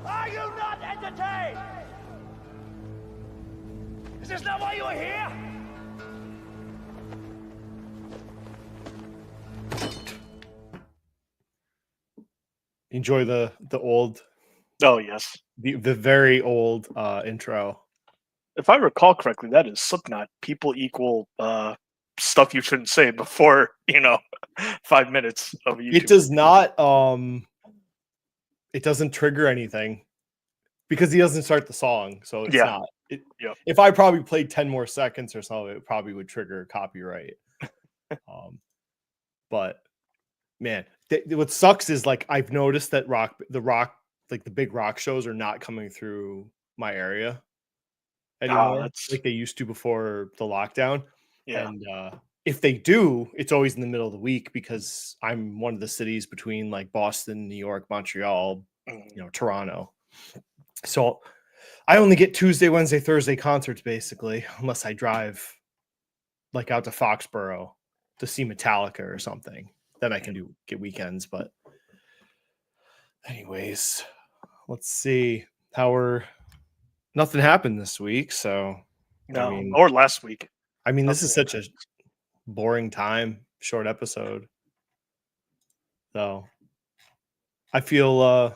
Are you not entertained? Is this not why you are here? Enjoy the old. Oh yes, the very old intro. if I recall correctly, that is Slipknot. People equal stuff you shouldn't say before 5 minutes of YouTube. It does not. It doesn't trigger anything because he doesn't start the song, so it's not. If I probably played 10 more seconds or so, it probably would trigger copyright. But man, what sucks is like I've noticed that the big rock shows are not coming through my area anymore, like they used to before the lockdown. Yeah. And if they do, it's always in the middle of the week because I'm one of the cities between like Boston, New York, Montreal, Toronto. So I only get Tuesday, Wednesday, Thursday concerts basically, unless I drive like out to Foxborough to see Metallica or something. Then I can get weekends. But anyways, let's see nothing happened this week. So no, or last week. I mean, this is such a boring time, short episode. So I feel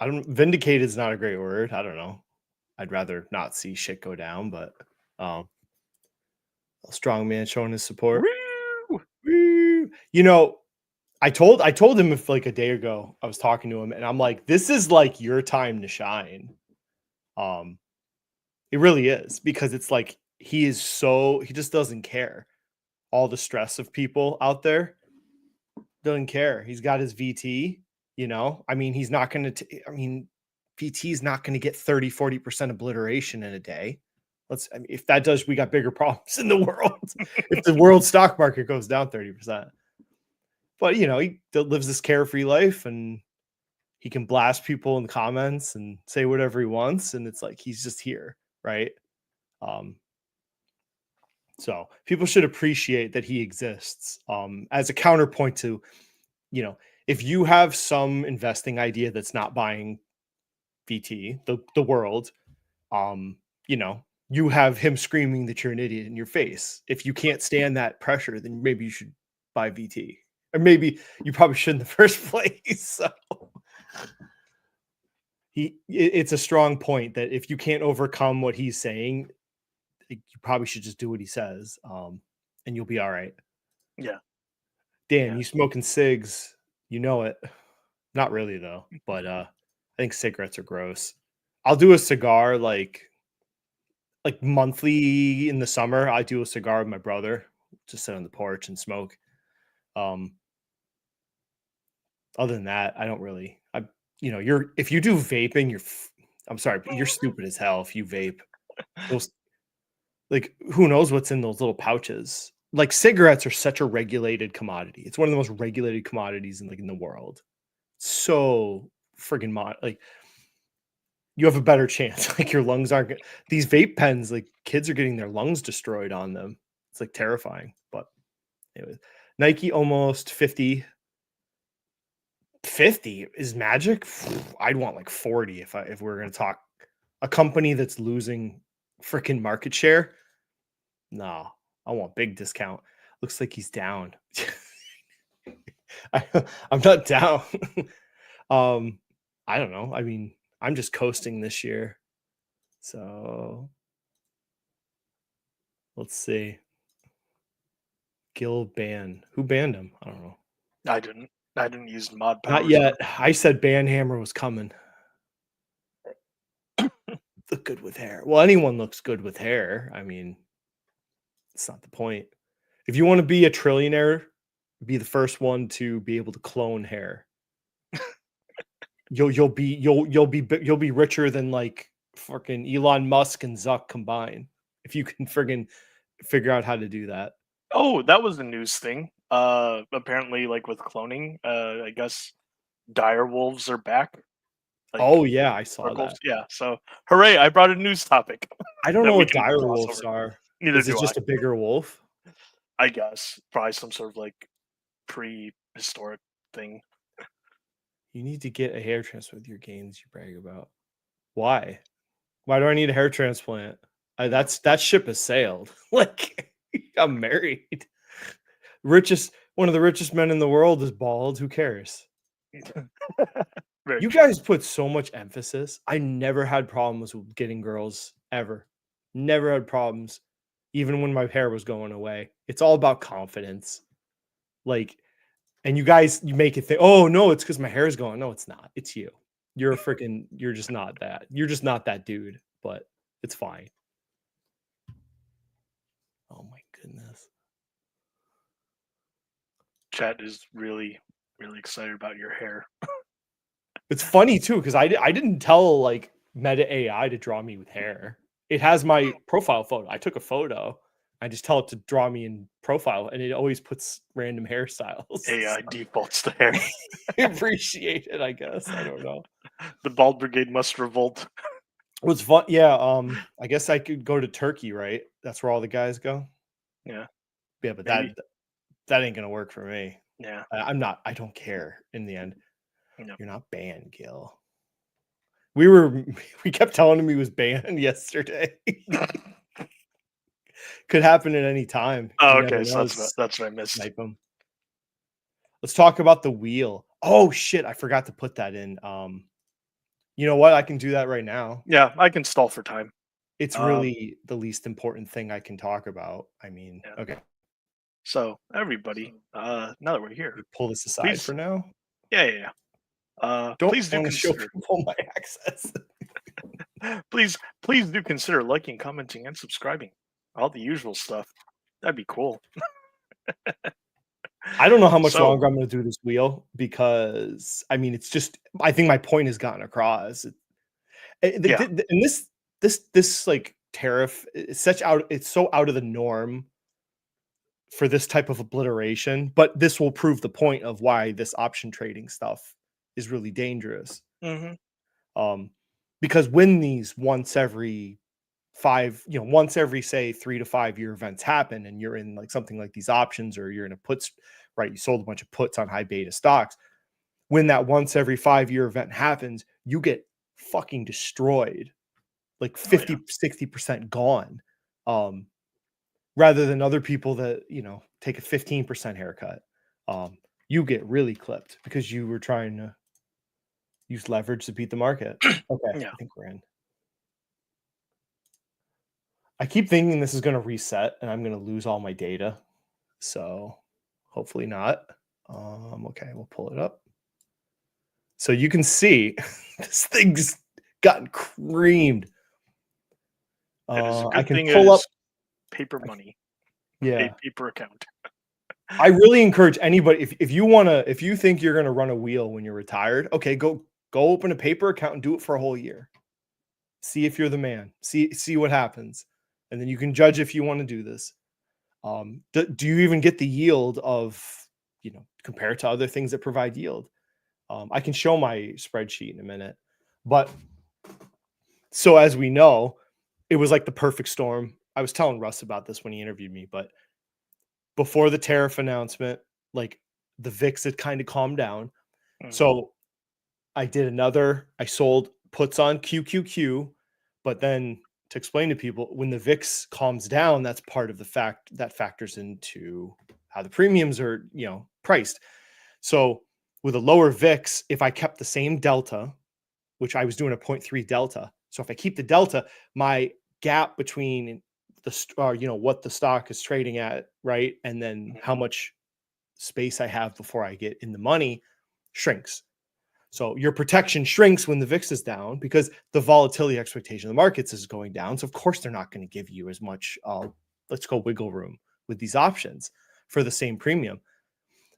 vindicate is not a great word. I don't know. I'd rather not see shit go down, but a strong man showing his support. Woo! I told him if like a day ago I was talking to him and I'm like, this is like your time to shine. It really is, because it's like he just doesn't care. All the stress of people out there, doesn't care. He's got his VT, I mean, he's not going to, VT is not going to get 30-40% obliteration in a day. If that does, we got bigger problems in the world. If the world stock market goes down 30%. But, he lives this carefree life and he can blast people in the comments and say whatever he wants. And it's like, he's just here. Right. So people should appreciate that he exists as a counterpoint to, if you have some investing idea that's not buying VT, the world, you have him screaming that you're an idiot in your face. If you can't stand that pressure, then maybe you should buy VT. Or maybe you probably should in the first place. So it's a strong point that if you can't overcome what he's saying, you probably should just do what he says, and you'll be all right. Yeah. Dan, you smoking cigs, it. Not really though, but I think cigarettes are gross. I'll do a cigar like monthly in the summer. I do a cigar with my brother, just sit on the porch and smoke. Other than that, I don't really. If you do vaping, I'm sorry, but you're stupid as hell if you vape. Those, like, who knows what's in those little pouches? Like, cigarettes are such a regulated commodity. It's one of the most regulated commodities in the world. So friggin' like, you have a better chance. Like, your lungs aren't good. These vape pens, like, kids are getting their lungs destroyed on them. It's like terrifying. But anyways, Nike almost 50. 50 is magic. I'd want like 40 if we're going to talk a company that's losing freaking market share. No, I want big discount. Looks like he's down. I'm not down. I don't know. I mean, I'm just coasting this year. So let's see. Gil ban. Who banned him? I don't know. I didn't use mod power. Not yet. I said Banhammer was coming. Look good with hair. Well, anyone looks good with hair. I mean, it's not the point. If you want to be a trillionaire, be the first one to be able to clone hair. You'll be richer than like fucking Elon Musk and Zuck combined if you can friggin' figure out how to do that. Oh, that was a news thing. Apparently, like with cloning, I guess dire wolves are back. Like, oh yeah, I saw that. Yeah, so hooray! I brought a news topic. I don't know what dire wolves are. Neither Is it just a bigger wolf? I guess probably some sort of like prehistoric thing. You need to get a hair transplant with your gains you brag about. Why? Why do I need a hair transplant? That ship has sailed. Like, I'm married. One of the richest men in the world is bald. Who cares? Very You true. guys put so much emphasis. I never had problems with getting girls ever. Never had problems, even when my hair was going away. It's all about confidence. Like, and you guys, you make it think, oh no, it's because my hair is going. No, it's not. It's you. You're just not that. You're just not that dude, but it's fine. Oh my goodness. Chat is really, really excited about your hair. It's funny too, because I didn't tell like Meta AI to draw me with hair. It has my profile photo. I took a photo. I just tell it to draw me in profile, and it always puts random hairstyles. AI defaults to hair. Appreciate it, I guess. I don't know. The bald brigade must revolt. What's fun? Yeah, I guess I could go to Turkey, right? That's where all the guys go. Yeah. Yeah, but Maybe. that ain't gonna work for me. Yeah. I don't care in the end. No. You're not banned, Gil. We kept telling him he was banned yesterday. Could happen at any time. Oh, You never okay. So know. that's what I missed. Snipe him. Let's talk about the wheel. Oh shit, I forgot to put that in. You know what? I can do that right now. Yeah, I can stall for time. It's really the least important thing I can talk about. I mean, Yeah. okay. So everybody, now that we're here, Pull this aside please. for now. Yeah. Don't please do want to show consider. people my access. please do consider liking, commenting, and subscribing. All the usual stuff. That'd be cool. I don't know how much So- longer I'm going to do this wheel because I mean, it's just, I think my point has gotten across. Yeah. And this like tariff is it's so out of the norm for this type of obliteration, but this will prove the point of why this option trading stuff is really dangerous. Mhm. Because when these once every say 3 to 5 year events happen, and you're in like something like these options, or you're in a puts, right? You sold a bunch of puts on high beta stocks. When that once every 5 year event happens, you get fucking destroyed, like 50, 60% gone. Rather than other people that, take a 15% haircut. You get really clipped because you were trying to use leverage to beat the market. Okay. Yeah. I think we're in. I keep thinking this is going to reset and I'm going to lose all my data. So hopefully not. Okay, we'll pull it up. So you can see this thing's gotten creamed. It is a good I can thing pull up paper money. Yeah. A paper account. I really encourage anybody, if you think you're going to run a wheel when you're retired, okay, go open a paper account and do it for a whole year. See if you're the man. See what happens. And then you can judge if you want to do this. Do you even get the yield of, compared to other things that provide yield? I can show my spreadsheet in a minute. But so as we know, it was like the perfect storm. I was telling Russ about this when he interviewed me, but before the tariff announcement, like the VIX had kind of calmed down. Mhm. So I sold puts on QQQ, but then to explain to people, when the VIX calms down, that's part of the fact that factors into how the premiums are, priced. So with a lower VIX, if I kept the same delta, which I was doing a 0.3 delta. So if I keep the delta, my gap between what the stock is trading at, right? And then how much space I have before I get in the money shrinks. So your protection shrinks when the VIX is down because the volatility expectation of the markets is going down. So of course they're not going to give you as much, let's go wiggle room with these options for the same premium.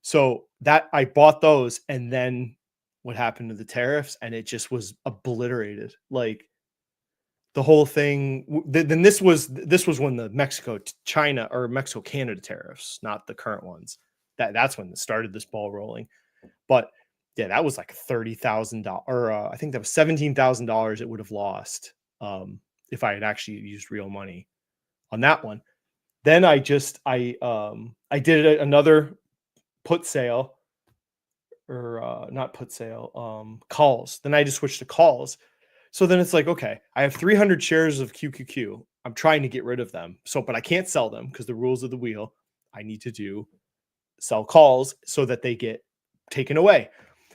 So that I bought those, and then what happened to the tariffs, and it just was obliterated. Like the whole thing. Then this was when the Mexico-China or Mexico-Canada tariffs, not the current ones. That's when it started this ball rolling. But yeah, that was like $30,000, or I think that was $17,000 it would have lost if I had actually used real money on that one. Then I did another put sale not put sale, calls. Then I just switched to calls. So then it's like, okay, I have 300 shares of QQQ. I'm trying to get rid of them. So, but I can't sell them because the rules of the wheel, I need to sell calls so that they get taken away.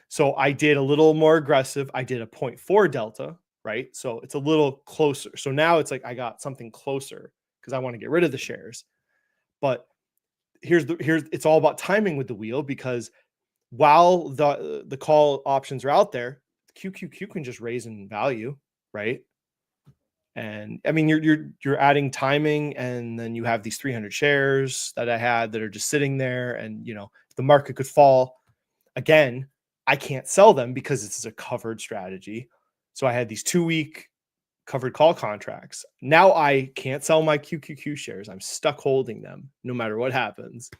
So I did a little more aggressive. I did a 0.4 delta, right? So it's a little closer. So now it's like I got something closer because I want to get rid of the shares. But here's it's all about timing with the wheel, because while the call options are out there, QQQ can just raise in value, right? And I mean, you're adding timing, and then you have these 300 shares that I had that are just sitting there, and the market could fall again. I can't sell them because this is a covered strategy. So I had these 2-week covered call contracts. Now I can't sell my QQQ shares. I'm stuck holding them no matter what happens.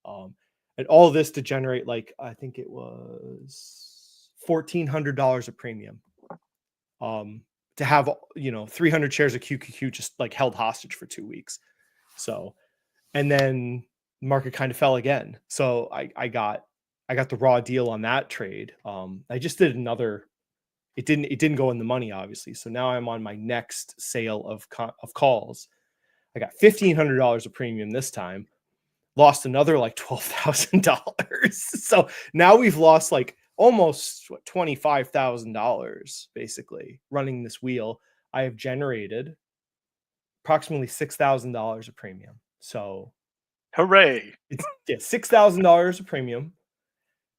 And all this to generate, like, I think it was $1,400 a premium. To have 300 shares of QQQ just like held hostage for 2 weeks. So, and then market kind of fell again. So I got the raw deal on that trade. I just did another. It didn't go in the money, obviously. So now I'm on my next sale of calls. I got $1,500 of premium this time. Lost another like $12,000. So now we've lost like almost $25,000 basically running this wheel. I have generated approximately $6,000 of premium. So hooray! It's $6,000 of premium.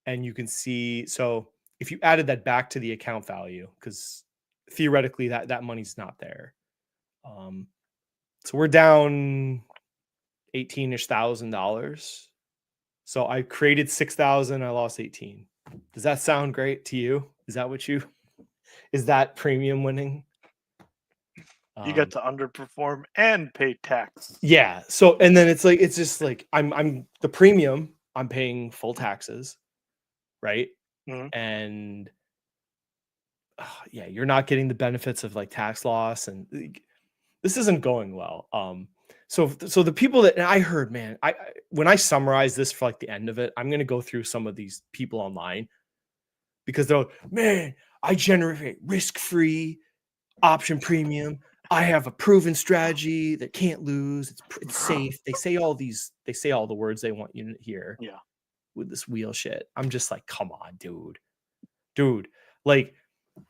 And you can see, so if you added that back to the account value, because theoretically that money's not there. So we're down $18-ish thousand. So I created 6,000, I lost 18. Does that sound great to you? Is that premium winning? You get to underperform and pay tax. Yeah. So, and then it's just like I'm the premium, I'm paying full taxes, right? Mm-hmm. And yeah, you're not getting the benefits of like tax loss, and this isn't going well. So the people that, and I heard, man, when I summarize this for like the end of it, I'm going to go through some of these people online, because they're like, man, I generate risk-free option premium. I have a proven strategy that can't lose. It's safe. They say all the words they want you to hear. Yeah. With this wheel shit. I'm just like, come on, dude. Like,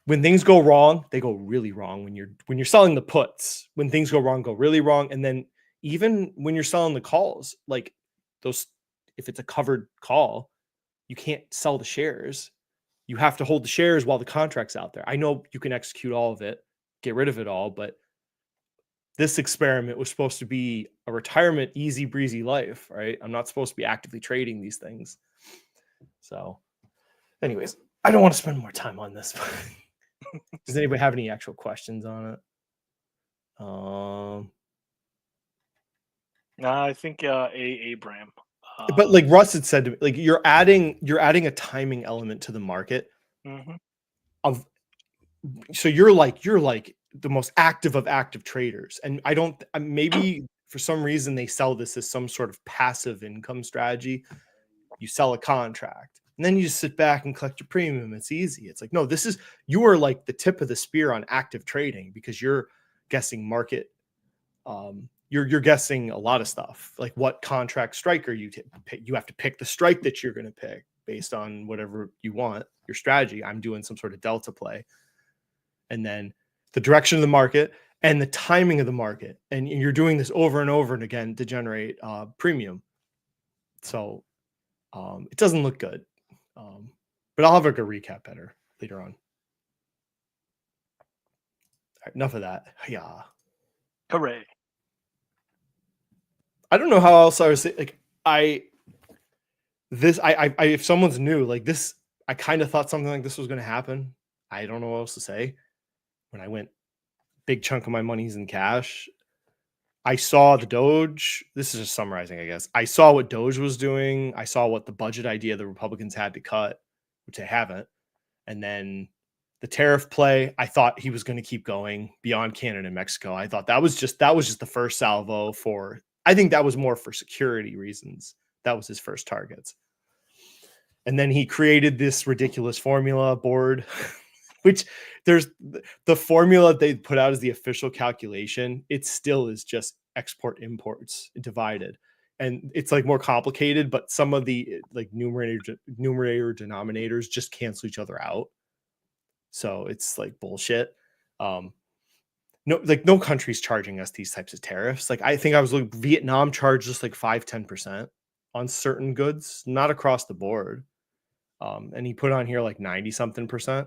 when things go wrong, they go really wrong. When you're selling the puts, when things go wrong, go really wrong. And then even when you're selling the calls, like those, if it's a covered call, you can't sell the shares. You have to hold the shares while the contract's out there. I know you can execute all of it, get rid of it all, but this experiment was supposed to be a retirement, easy breezy life, right? I'm not supposed to be actively trading these things. So anyways, I don't want to spend more time on this. Does anybody have any actual questions on it? No, I think Abram. But like Russ had said to me, like you're adding a timing element to the market. Mm-hmm. So you're like the most active of active traders, and I don't. Maybe for some reason they sell this as some sort of passive income strategy. You sell a contract, and then you just sit back and collect your premium. It's easy. It's like, no, you are like the tip of the spear on active trading, because you're guessing market. You're guessing a lot of stuff, like what contract striker you pick. You have to pick the strike that you're going to pick based on whatever you want, your strategy. I'm doing some sort of delta play. And then the direction of the market and the timing of the market. And you're doing this over and over and again to generate premium. So it doesn't look good. But I'll have like a recap better later on. All right, enough of that. Yeah. Hooray. I don't know how else I was saying, like, if someone's new, like this, I kind of thought something like this was going to happen. I don't know what else to say. When I went big chunk of my money's in cash, I saw the Doge. This is just summarizing, I guess. I saw what Doge was doing. I saw what the budget idea the Republicans had to cut, which they haven't. And then the tariff play, I thought he was going to keep going beyond Canada and Mexico. I thought that was just the first salvo for, I think that was more for security reasons. That was his first targets. And then he created this ridiculous formula board, which there's the formula they put out as the official calculation. It still is just export imports divided. And it's like more complicated, but some of the like numerator denominators just cancel each other out. So it's like bullshit. No country's charging us these types of tariffs. Like I think I was looking, Vietnam charged us like 5-10% on certain goods, not across the board. And he put on here like 90 something percent.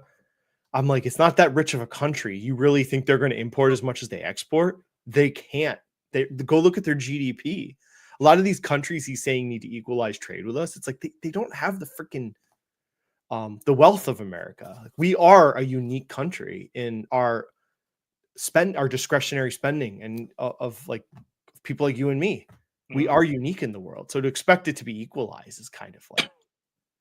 I'm like, it's not that rich of a country. You really think they're going to import as much as they export? They can't. They go look at their GDP. A lot of these countries he's saying need to equalize trade with us. It's like they don't have the freaking the wealth of America. Like, we are a unique country in our discretionary spending and of like people like you and me. We are unique in the world. So to expect it to be equalized is kind of like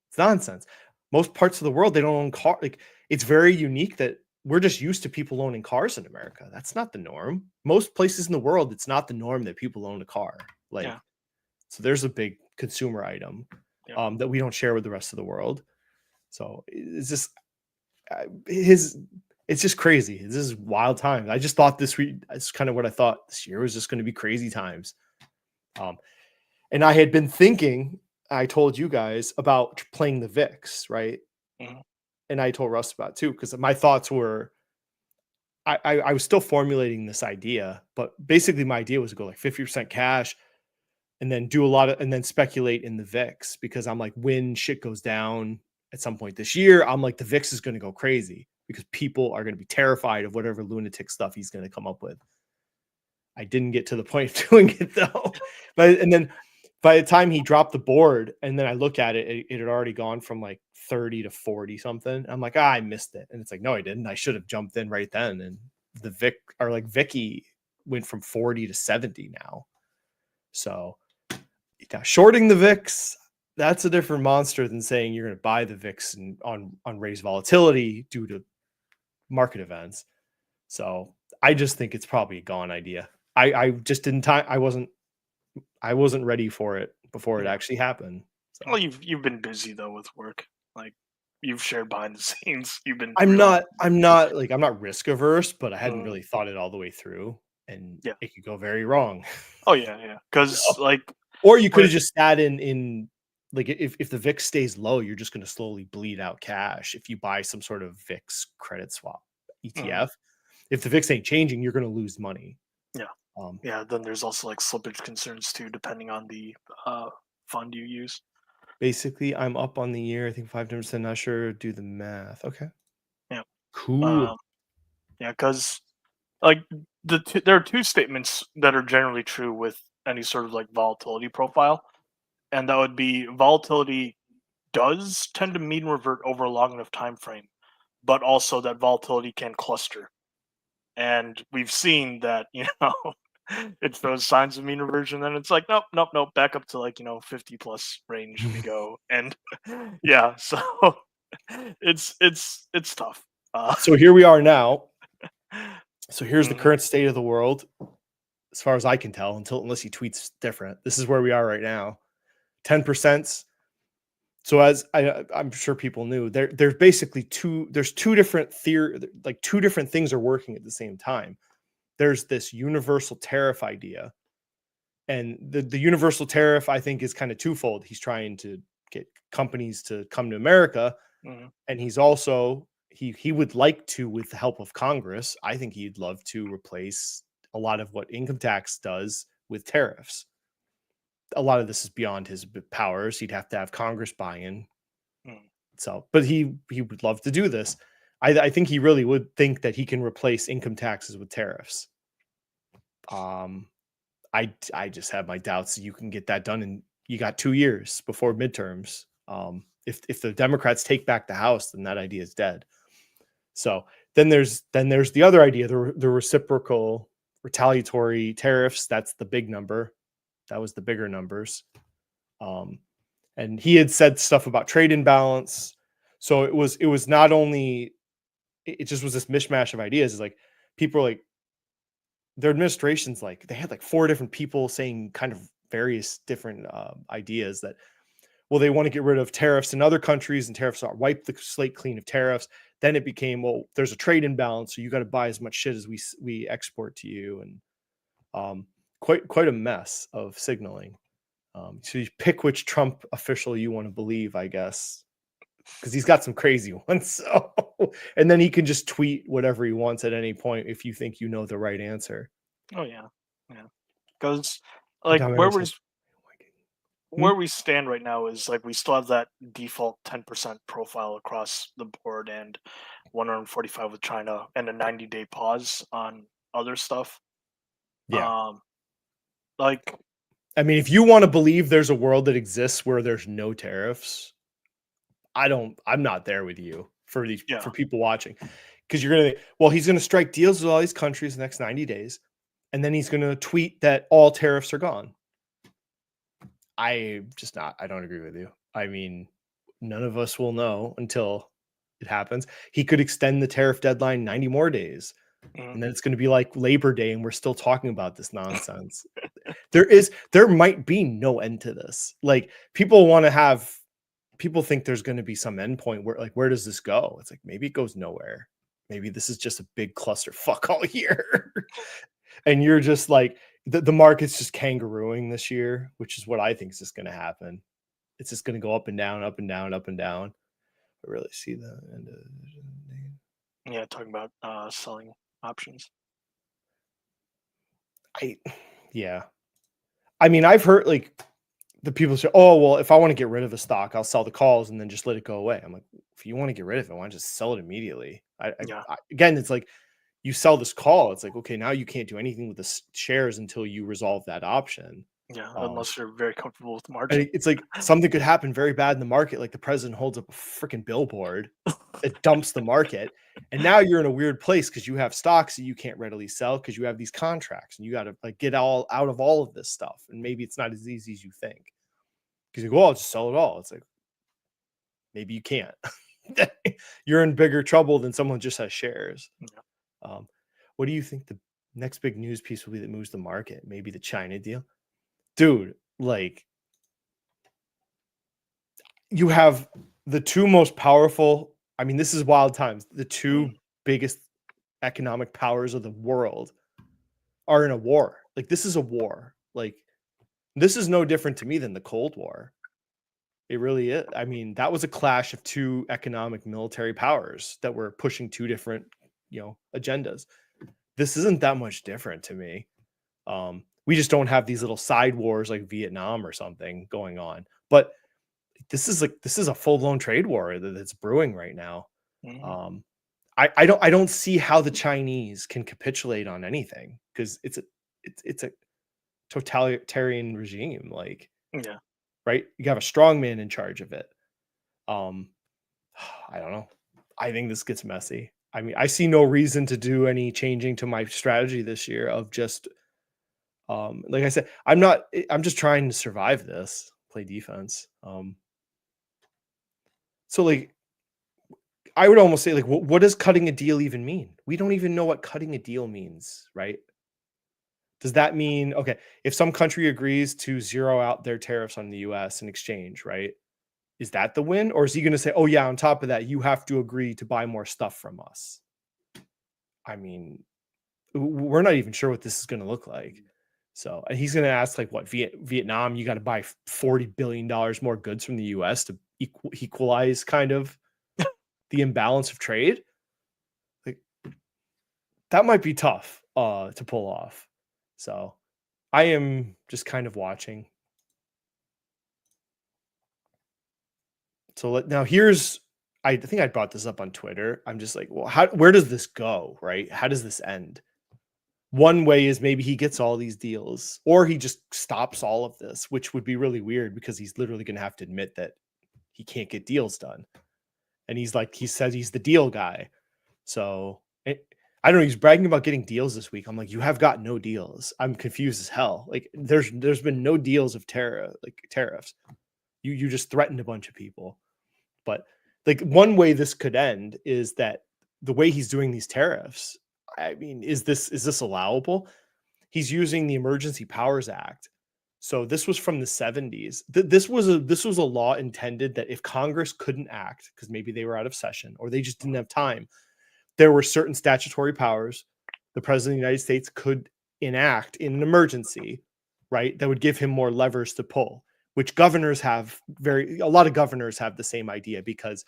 it's nonsense. Most parts of the world, they don't own cars. Like it's very unique that we're just used to people owning cars in America. That's not the norm. Most places in the world, it's not the norm that people own a car. Like, so there's a big consumer item that we don't share with the rest of the world. So it's just it's just crazy. This is wild times. I just thought it's kind of what I thought this year was just going to be crazy times. And I had been thinking, I told you guys about playing the VIX, right? Mm-hmm. And I told Russ about it too, because my thoughts were, I was still formulating this idea, but basically my idea was to go like 50% cash and then do and then speculate in the VIX, because I'm like, when shit goes down at some point this year, I'm like, the VIX is going to go crazy because people are going to be terrified of whatever lunatic stuff he's going to come up with. I didn't get to the point of doing it though. And then by the time he dropped the board and then I look at it, it had already gone from like 30 to 40 something. I'm like, I missed it. And it's like, no, I didn't. I should have jumped in right then. And the Vicky went from 40 to 70 now. So shorting the VIX, that's a different monster than saying you're going to buy the VIX on raised volatility due to market events. So I just think it's probably a gone idea. I just didn't I wasn't ready for it before it actually happened. So. Well, you've been busy though with work. Like you've shared behind the scenes. You've been. I'm not risk averse, but I hadn't really thought it all the way through, and it could go very wrong. Oh yeah. Because or you could have just sat in like if the VIX stays low, you're just going to slowly bleed out cash. If you buy some sort of VIX credit swap ETF, if the VIX ain't changing, you're going to lose money. Yeah. Then there's also like slippage concerns too, depending on the fund you use. Basically, I'm up on the year. I think 5%. Not sure. Do the math. Okay. Yeah. Cool. Because like there are two statements that are generally true with any sort of like volatility profile, and that would be volatility does tend to mean revert over a long enough time frame, but also that volatility can cluster. And we've seen that, it shows signs of mean reversion, then it's like, nope, back up to like, 50 plus range we go. And so it's tough. So here we are now. So here's the current state of the world, as far as I can tell, unless he tweets different. This is where we are right now. 10%. So as I'm sure people knew, there's basically two different two different things are working at the same time. There's this universal tariff idea, and the universal tariff, I think, is kind of twofold. He's trying to get companies to come to America, and he's also he would like to, with the help of Congress, I think he'd love to replace a lot of what income tax does with tariffs. A lot of this is beyond his powers. He'd have to have Congress buy-in. So, but he would love to do this. I think he really would think that he can replace income taxes with tariffs. I just have my doubts that you can get that done, and you got 2 years before midterms. If the Democrats take back the House, then that idea is dead. So then there's the other idea, the reciprocal retaliatory tariffs. That's the big number. That was the bigger numbers. And he had said stuff about trade imbalance. So it was not only, it just was this mishmash of ideas. It's like people are like, their administration's like, they had like 4 different people saying kind of various different ideas that well, they want to get rid of tariffs in other countries, and tariffs are wipe the slate clean of tariffs. Then it became, well, there's a trade imbalance, so you got to buy as much shit as we export to you, and quite a mess of signaling. So you pick which Trump official you want to believe, I guess, because he's got some crazy ones. So, and then he can just tweet whatever he wants at any point if you think you know the right answer. Oh yeah, because like where we stand right now is like we still have that default 10% profile across the board, and 145 with China, and a 90-day pause on other stuff. Yeah. Like, I mean, if you want to believe there's a world that exists where there's no tariffs, I'm not there with you for people watching, because you're going to, well, he's going to strike deals with all these countries in the next 90 days. And then he's going to tweet that all tariffs are gone. I don't agree with you. I mean, none of us will know until it happens. He could extend the tariff deadline 90 more days. And then it's going to be like Labor Day, and we're still talking about this nonsense. There might be no end to this. Like, people think there's going to be some end point where, like, where does this go? It's like, maybe it goes nowhere. Maybe this is just a big clusterfuck all year. And you're just like, the market's just kangarooing this year, which is what I think is just going to happen. It's just going to go up and down, up and down, up and down. I really see that. Yeah, talking about selling options. I mean, I've heard like the people say, oh, well, if I want to get rid of a stock, I'll sell the calls and then just let it go away. I'm like, if you want to get rid of it, why don't you just sell it immediately? Again, it's like, you sell this call, it's like, okay, now you can't do anything with the shares until you resolve that option. Yeah, unless you're very comfortable with the margin. It's like something could happen very bad in the market, like the president holds up a freaking billboard that dumps the market, and now you're in a weird place because you have stocks that you can't readily sell because you have these contracts, and you got to like get all out of all of this stuff, and maybe it's not as easy as you think, because you go, oh, I'll just sell it all. It's like, maybe you can't. You're in bigger trouble than someone just has shares. Yeah. What do you think the next big news piece will be that moves the market? Maybe the China deal? Dude, like, you have the two most powerful, I mean, this is wild times. The two biggest economic powers of the world are in a war. Like, this is a war. Like, this is no different to me than the Cold War. It really is. I mean, that was a clash of two economic military powers that were pushing two different, agendas. This isn't that much different to me. We just don't have these little side wars like Vietnam or something going on. But this is a full-blown trade war that's brewing right now. Mm-hmm. I don't see how the Chinese can capitulate on anything, because it's a totalitarian regime. Like, yeah, right? You have a strong man in charge of it. I don't know. I think this gets messy. I mean, I see no reason to do any changing to my strategy this year of just, like I said, I'm just trying to survive this, play defense. So like, I would almost say, like, what does cutting a deal even mean? We don't even know what cutting a deal means, right? Does that mean, okay, if some country agrees to zero out their tariffs on the US in exchange, right? Is that the win? Or is he going to say, oh yeah, on top of that, you have to agree to buy more stuff from us? I mean, we're not even sure what this is going to look like. So, and he's going to ask, like, what, Vietnam, you got to buy $40 billion more goods from the US to equalize kind of the imbalance of trade. Like, that might be tough to pull off. So I am just kind of watching. So now here's, I think I brought this up on Twitter. I'm just like, well, where does this go, right? How does this end? One way is maybe he gets all these deals, or he just stops all of this, which would be really weird because he's literally going to have to admit that he can't get deals done. And he says he's the deal guy. So I don't know. He's bragging about getting deals this week. I'm like, you have got no deals. I'm confused as hell. Like, there's been no deals of tariffs. You just threatened a bunch of people. But like, one way this could end is that the way he's doing these tariffs, I mean, is this allowable? He's using the Emergency Powers Act. So this was from the 70s. This was a law intended that if Congress couldn't act because maybe they were out of session or they just didn't have time, there were certain statutory powers the president of the United States could enact in an emergency, right? That would give him more levers to pull, which governors have a lot of governors have the same idea because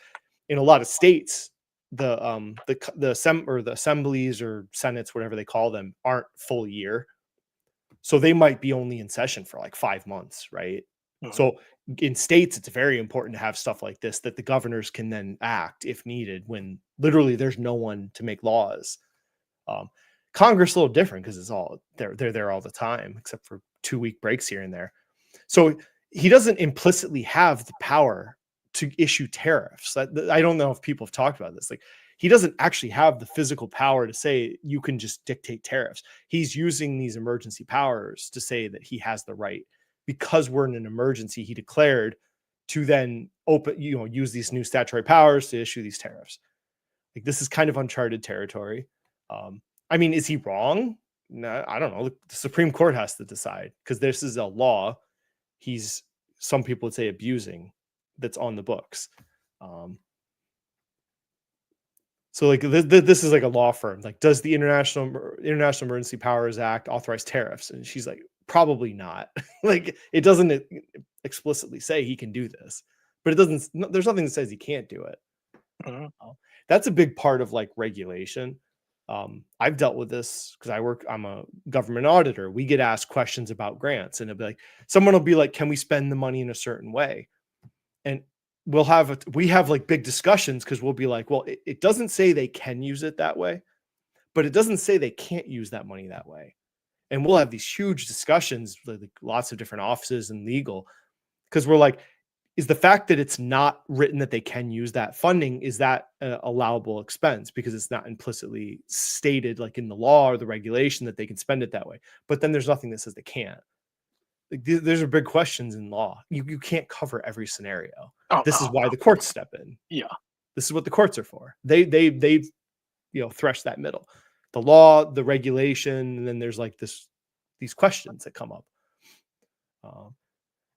in a lot of states, the assemblies or senates, whatever they call them, aren't full year. So they might be only in session for like 5 months, right? So in states, it's very important to have stuff like this that the governors can then act if needed when literally there's no one to make laws. Congress is a little different because it's all they're there all the time, except for 2-week breaks here and there. So he doesn't implicitly have the power to issue tariffs. I don't know if people have talked about this. Like he doesn't actually have the physical power to say you can just dictate tariffs. He's using these emergency powers to say that he has the right because we're in an emergency. He declared to then use these new statutory powers to issue these tariffs. Like this is kind of uncharted territory. I mean, is he wrong? No, I don't know. The Supreme Court has to decide because this is a law. Some people would say abusing that's on the books. So like this is like a law firm. Like, does the International Emergency Powers Act authorize tariffs? And she's like, probably not. Like it doesn't explicitly say he can do this, but it doesn't. There's nothing that says he can't do it. That's a big part of like regulation. I've dealt with this because I'm a government auditor. We get asked questions about grants, and it'll be like someone will be like, "Can we spend the money in a certain way?" And we have like big discussions because we'll be like, well, it doesn't say they can use it that way, but it doesn't say they can't use that money that way. And we'll have these huge discussions with like lots of different offices and legal because we're like, is the fact that it's not written that they can use that funding, is that an allowable expense because it's not implicitly stated like in the law or the regulation that they can spend it that way. But then there's nothing that says they can't. Like, these are big questions in law. You can't cover every scenario. This is why the courts step in. Yeah. This is what the courts are for. They've thresh that middle. The law, the regulation, and then there's like these questions that come up.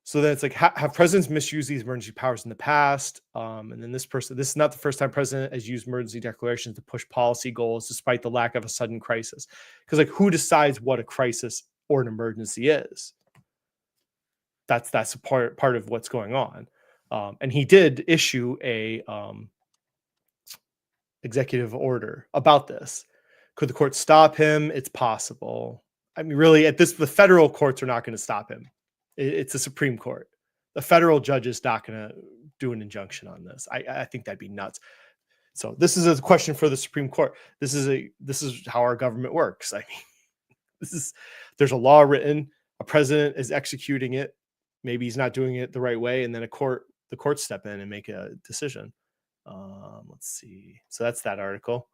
So then it's like, have presidents misused these emergency powers in the past? And then this is not the first time president has used emergency declarations to push policy goals despite the lack of a sudden crisis. Because like, who decides what a crisis or an emergency is? That's a part of what's going on. And he did issue a executive order about this. Could the court stop him? It's possible. I mean, really, the federal courts are not going to stop him. It's the Supreme Court. The federal judge is not going to do an injunction on this. I think that'd be nuts. So this is a question for the Supreme Court. This is how our government works. I mean, there's a law written, a president is executing it. Maybe he's not doing it the right way, and then the courts step in and make a decision. Let's see. So that's that article.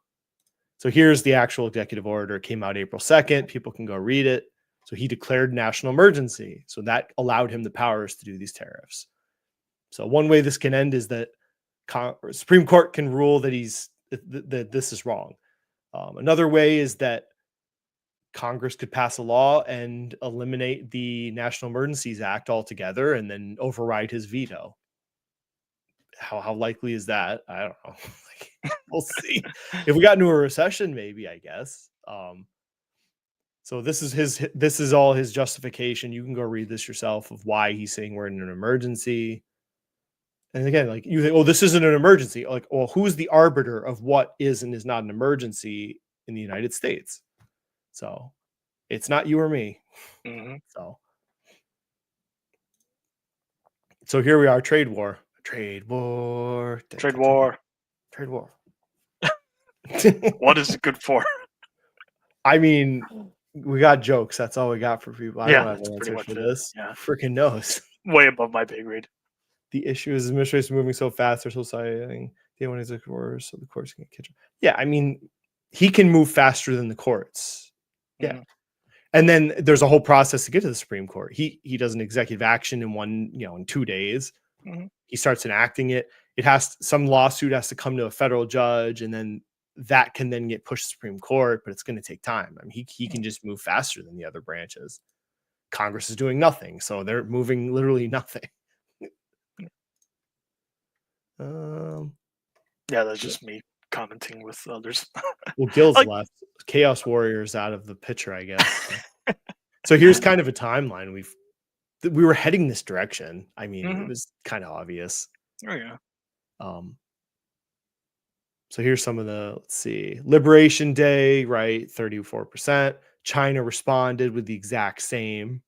So here's the actual executive order. It came out April 2nd. People can go read it. So he declared national emergency. So that allowed him the powers to do these tariffs. So one way this can end is that Supreme Court can rule that that this is wrong. Another way is that Congress could pass a law and eliminate the National Emergencies Act altogether and then override his veto. How likely is that? I don't know. We'll see. If we got into a recession, maybe, I guess. So this is all his justification. You can go read this yourself of why he's saying we're in an emergency. And again, like you think, oh, this isn't an emergency. Like, well, who's the arbiter of what is and is not an emergency in the United States? So it's not you or me. Mm-hmm. So here we are, trade war. What is it good for? I mean, we got jokes. That's all we got for people. I don't have that's an pretty answer much for it. this. Yeah. Freaking knows. Way above my pay grade. The issue is the administration moving so fast, they're so citing they want to worse, so the courts can catch up. Yeah, I mean, he can move faster than the courts. Yeah. Mm-hmm. And then there's a whole process to get to the Supreme Court. He does an executive action in 2 days. Mm-hmm. He starts enacting it. Some lawsuit has to come to a federal judge, and then that can then get pushed to the Supreme Court, but it's going to take time. I mean, he can just move faster than the other branches. Congress is doing nothing. So they're moving literally nothing. Yeah, that's just me commenting with others. Well, Gil's Like- left. Chaos Warriors out of the picture, I guess. So here's kind of a timeline. We were heading this direction. I mean, it was kind of obvious. Oh yeah. So here's some of the, let's see, Liberation Day, right? 34%. China responded with the exact same.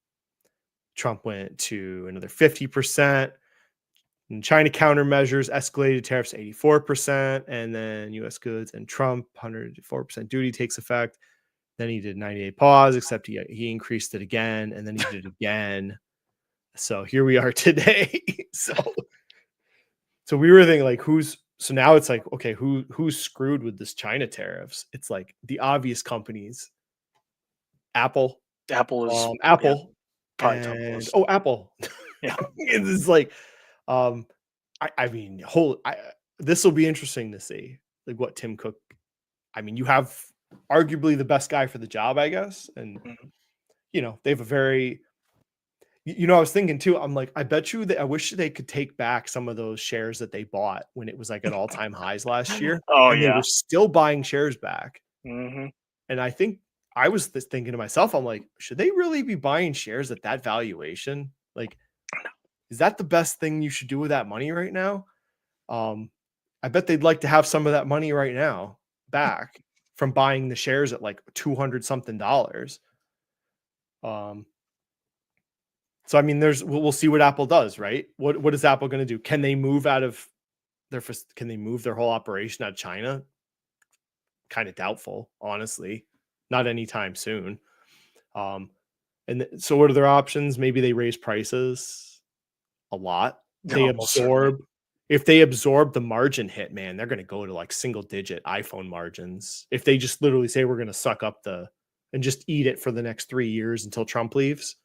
Trump went to another 50%. And China countermeasures escalated tariffs 84%. And then US goods and Trump 104% duty takes effect. Then he did 90-day pause, except he increased it again. And then he did it again. So here we are today. So we were thinking like, so now it's like, okay, who's screwed with this China tariffs? It's like the obvious companies. Apple is Apple probably top and list. Apple. Yeah. It's like, I mean, this will be interesting to see, like what Tim Cook. I mean, you have arguably the best guy for the job, I guess, and they have a very. I was thinking too. I'm like, I bet you that I wish they could take back some of those shares that they bought when it was like at all-time highs last year. Oh and yeah, they were still buying shares back. Mm-hmm. And I think I was thinking to myself, I'm like, should they really be buying shares at that valuation? Like, is that the best thing you should do with that money right now? I bet they'd like to have some of that money right now back from buying the shares at like $200 something. So I mean, we'll see what Apple does, right? What is Apple going to do? Can they move their whole operation out of China? Kind of doubtful, honestly. Not anytime soon. So what are their options? Maybe they raise prices a lot. If they absorb the margin hit, man, they're going to go to like single digit iPhone margins. If they just literally say we're going to suck up and just eat it for the next 3 years until Trump leaves.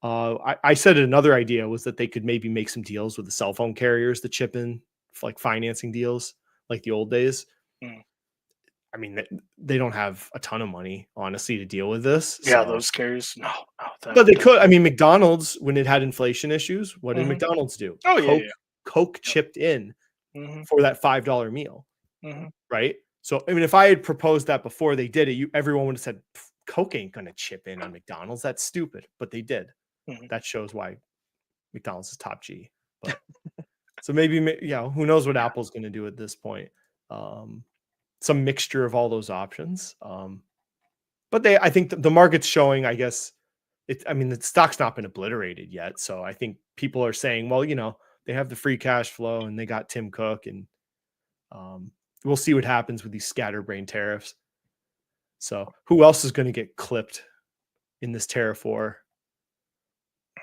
I said another idea was that they could maybe make some deals with the cell phone carriers to chip in like financing deals like the old days. I mean, they don't have a ton of money, honestly, to deal with this. Yeah, those carriers. No. But they could. I mean, McDonald's, when it had inflation issues, what did McDonald's do? Oh, Coke chipped in for that $5 meal, Mm-hmm. right? So, I mean, if I had proposed that before they did it, everyone would have said, Coke ain't going to chip in on McDonald's. That's stupid. But they did. That shows why McDonald's is top G. But, so maybe, who knows what Apple's going to do at this point. Some mixture of all those options. But I think the market's showing, I guess, the stock's not been obliterated yet. So I think people are saying, well, they have the free cash flow and they got Tim Cook, and we'll see what happens with these scatterbrain tariffs. So who else is going to get clipped in this tariff war?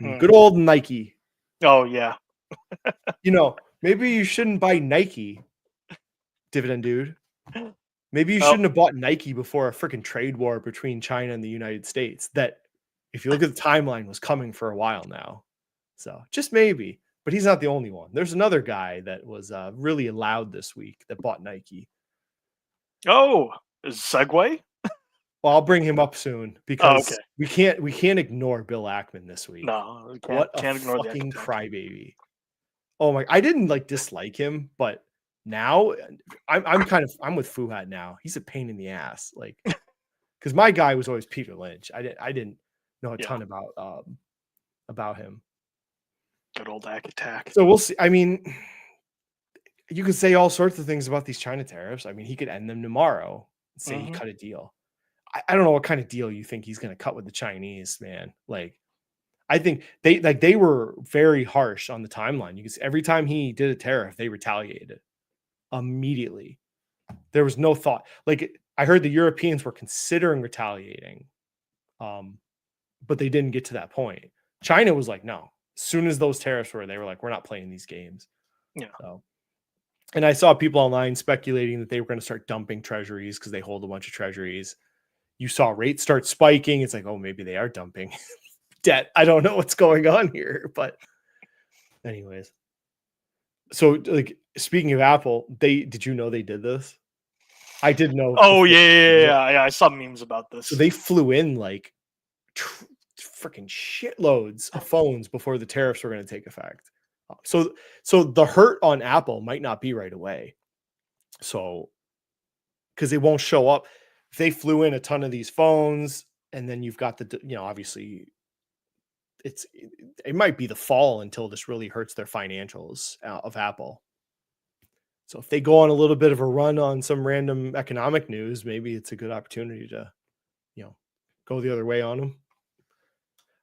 Good old Nike. Oh yeah. Maybe you shouldn't buy Nike, dividend dude. Maybe you shouldn't have bought Nike before a freaking trade war between China and the United States that, if you look at the timeline, was coming for a while now. So just maybe, but he's not the only one. There's another guy that was really loud this week that bought Nike. Oh, is Segway? Well, I'll bring him up soon because we can't ignore Bill Ackman this week. No, what a fucking crybaby! Oh my! I didn't dislike him, but now I'm with Fuhat now. He's a pain in the ass, because my guy was always Peter Lynch. I didn't know a ton about him. Good old Attack. So we'll see. I mean, you can say all sorts of things about these China tariffs. I mean, he could end them tomorrow and say he cut a deal. I don't know what kind of deal you think he's going to cut with the Chinese, man. I think they were very harsh on the timeline. You can see every time he did a tariff, they retaliated immediately. There was no thought. I heard the Europeans were considering retaliating, but they didn't get to that point. China was like, no. As soon as those tariffs were, they were like, we're not playing these games. Yeah. So, and I saw people online speculating that they were going to start dumping treasuries because they hold a bunch of treasuries. You saw rates start spiking. It's like, oh, maybe they are dumping debt. I don't know what's going on here, but anyways. So, speaking of Apple, did you know they did this? I did know. Oh yeah. I saw memes about this. So they flew in freaking shitloads of phones before the tariffs were going to take effect. So the hurt on Apple might not be right away. So because they won't show up. If they flew in a ton of these phones, and then you've got the, obviously it might be the fall until this really hurts their financials of Apple. So if they go on a little bit of a run on some random economic news, maybe it's a good opportunity to, go the other way on them.